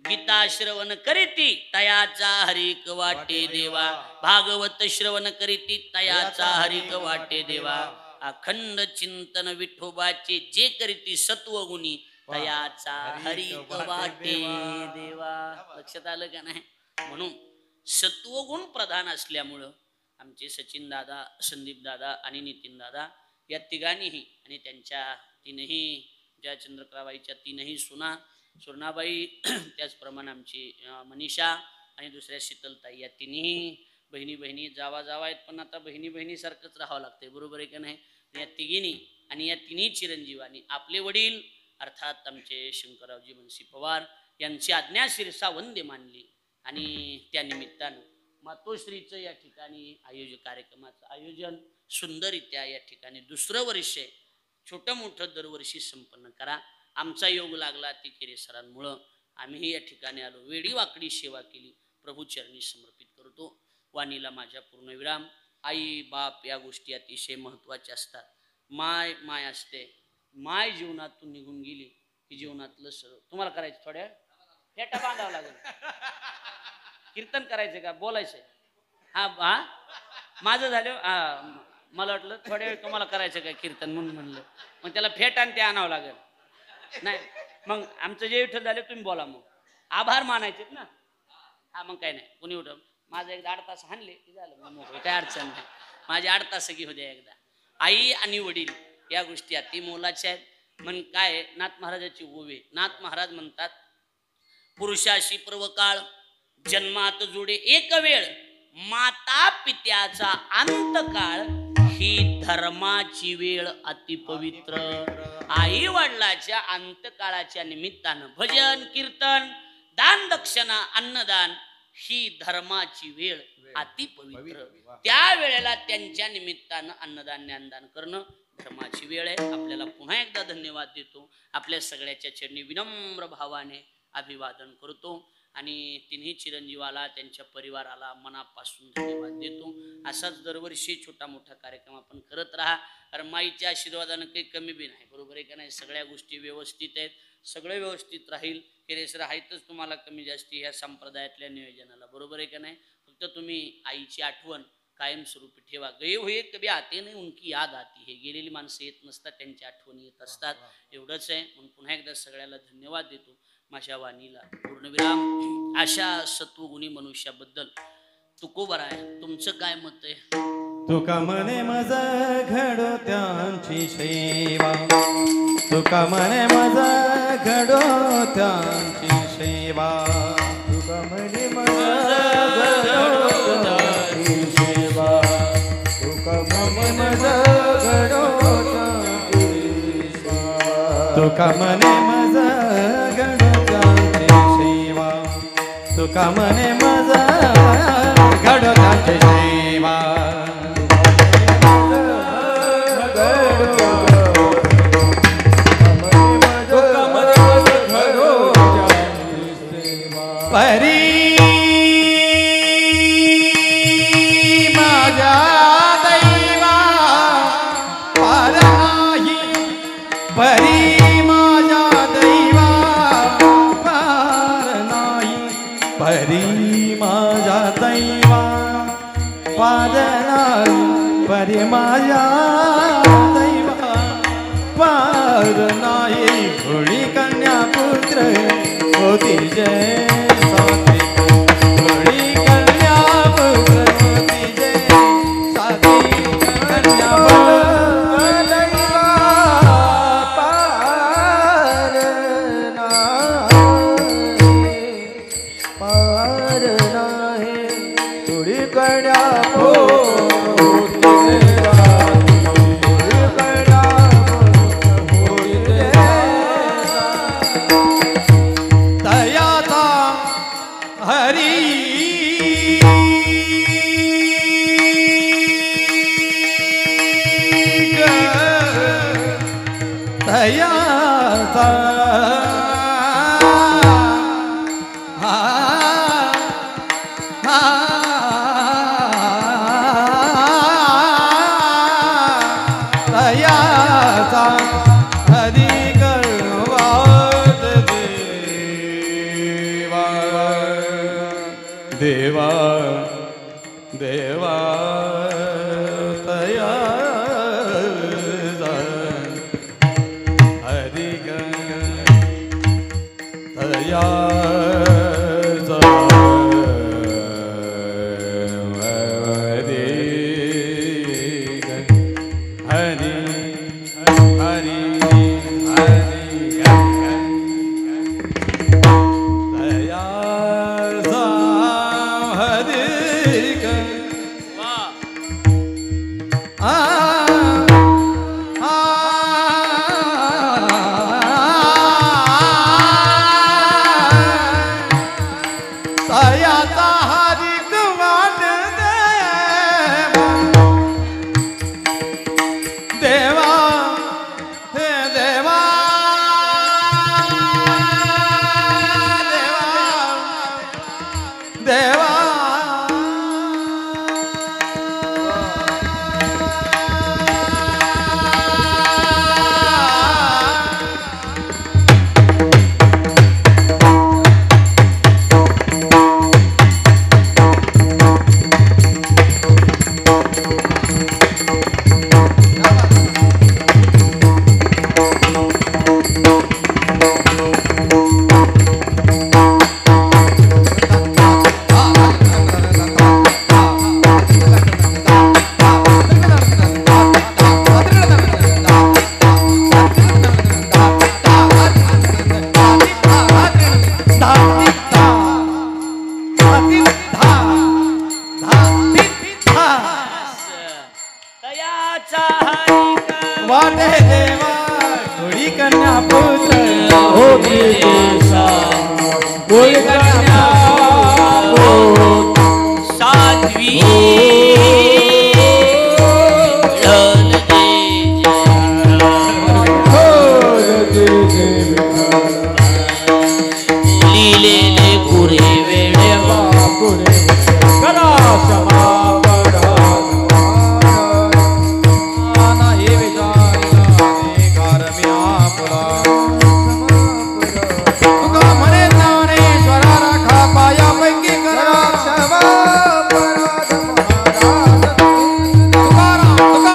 गीता श्रवण करीती तयाचा हरिक वाटे देवा भागवत श्रवण करीती तयाचा हरिक वाटे देवा अखंड चिंतन विठोबाचे जे करीती सत्वगुणी तयाचा हरिक वाटे देवा. लक्षात आलं का नाही. म्हणून सत्वगुण प्रधान असल्यामुळं आमचे सचिन दादा संदीप दादा आणि नितीन दादा या तिघांनीही आणि त्यांच्या तीनही ज्या चंद्रकलाबाईच्या तीनही सुना सुवर्णाबाई त्याचप्रमाणे आमची मनीषा आणि दुसऱ्या शीतलताई या तिन्ही बहिणी जावा आहेत पण आता बहिणी सारखंच राहावं लागतंय. बरोबर आहे का नाही. या तिघींनी आणि या तिन्ही चिरंजीवांनी आपले वडील अर्थात आमचे शंकररावजी मुन्सी पवार यांची आज्ञा शिरसा वंदे मानली आणि त्या निमित्तानं मातोश्रीचं या ठिकाणी कार्यक्रमाचं आयोजन सुंदररित्या या ठिकाणी दुसरं वर्ष छोटं मोठं दरवर्षी संपन्न करा. आमचा योग लागला ती केरे सरांमुळं आम्ही या ठिकाणी आलो. वेडी वाकडी सेवा केली प्रभू चरणी समर्पित करतो. वाणीला माझ्या पूर्णविराम. आई बाप या गोष्टी अतिशय महत्त्वाच्या असतात. माय असते. माय जीवनातून निघून गेली की जीवनातलं सर्व तुम्हाला करायचं. थोड्या फेटा बांधावं लागेल. कीर्तन करायचं का बोलायचं. हा माझं झालं. मला वाटलं थोड्या वेळ तुम्हाला करायचं काय कीर्तन म्हणून म्हणलं. मग त्याला फेट आणि ते आणावं लागेल. नाही मग आमचं जे विठ्ठल झाले तुम्ही बोला. मग आभार मानायचे ना. हा मग काय नाही कुणी उठव. माझं एकदा 8 तास हाणले की झालं मग मोकळं. काय अडचण नाही. माझे 8 तास घेऊ द्या एकदा. आई आणि वडील या गोष्टी अति मोलाच्या आहेत. म्हण काय नाथ महाराजाची ओवे. नाथ महाराज म्हणतात पुरुषाशी पर्वकाळ जन्मात जोडे एक वेळ माता पित्याचा अंतकाळ ही धर्माची वेळ अति पवित्र. आई वडिलाच्या अंतकाळाच्या निमित्तानं भजन कीर्तन दान दक्षिणा अन्नदान ही धर्माची वेळ अति पवित्र. त्या वेळेला त्यांच्या निमित्तानं अन्नदान ज्ञानदान करणं धर्माची वेळ आहे. आपल्याला पुन्हा एकदा धन्यवाद देतो. आपल्या सगळ्याच्या चरणी विनम्र भावाने अभिवादन करतो आणि तिन्ही चिरंजीवाला त्यांच्या परिवाराला मनापासून धन्यवाद देतो. असाच दरवर्षी छोटा मोठा कार्यक्रम आपण करत राहा. कारण माईच्या आशीर्वादानं काही कमी बी नाही. बरोबर आहे का नाही. सगळ्या गोष्टी व्यवस्थित आहेत. सगळं व्यवस्थित राहील. केरेसर आहेतच तुम्हाला कमी जास्ती ह्या संप्रदायातल्या नियोजनाला. बरोबर आहे का नाही. फक्त तुम्ही आईची आठवण कायमस्वरूपी ठेवा. गये हुए कभी आते नाही उनकी याद आती है. गेलेली माणसं येत नसतात त्यांच्या आठवणी येत असतात. एवढंच आहे. म्हणून पुन्हा एकदा सगळ्याला धन्यवाद देतो. माझ्या वाणीला पूर्णविराम. अशा सत्वगुणी मनुष्याबद्दल तुकोबरा आहे. तुमचं काय मत आहे. तुका मने मज घडो त्यांची सेवा. तुका मने मज घडो त्यांची सेवा. तुका मने मज घडो त्यांची सेवा. तुका मने मज घडो त्यांची सेवा. तुका मने मज घडो तुका मने मज घडो त्यांची सेवा. परी माझ्या दैवा पार नाही. परी माझ्या दैवा पार नाही. परी माझ्या दैवा पार नाही. परी माझ्या दैवा पार नाही. भोळी कन्या पुत्र होती जय सात्विक. भोळी कन्या पुत्र होती जय सात्विक. कन्या दैवा पार नाही. थोडी कन्या या देवा देवा तया हरि तया वाटे देवा कोळी कन्या पुत्र हो देशा कोळी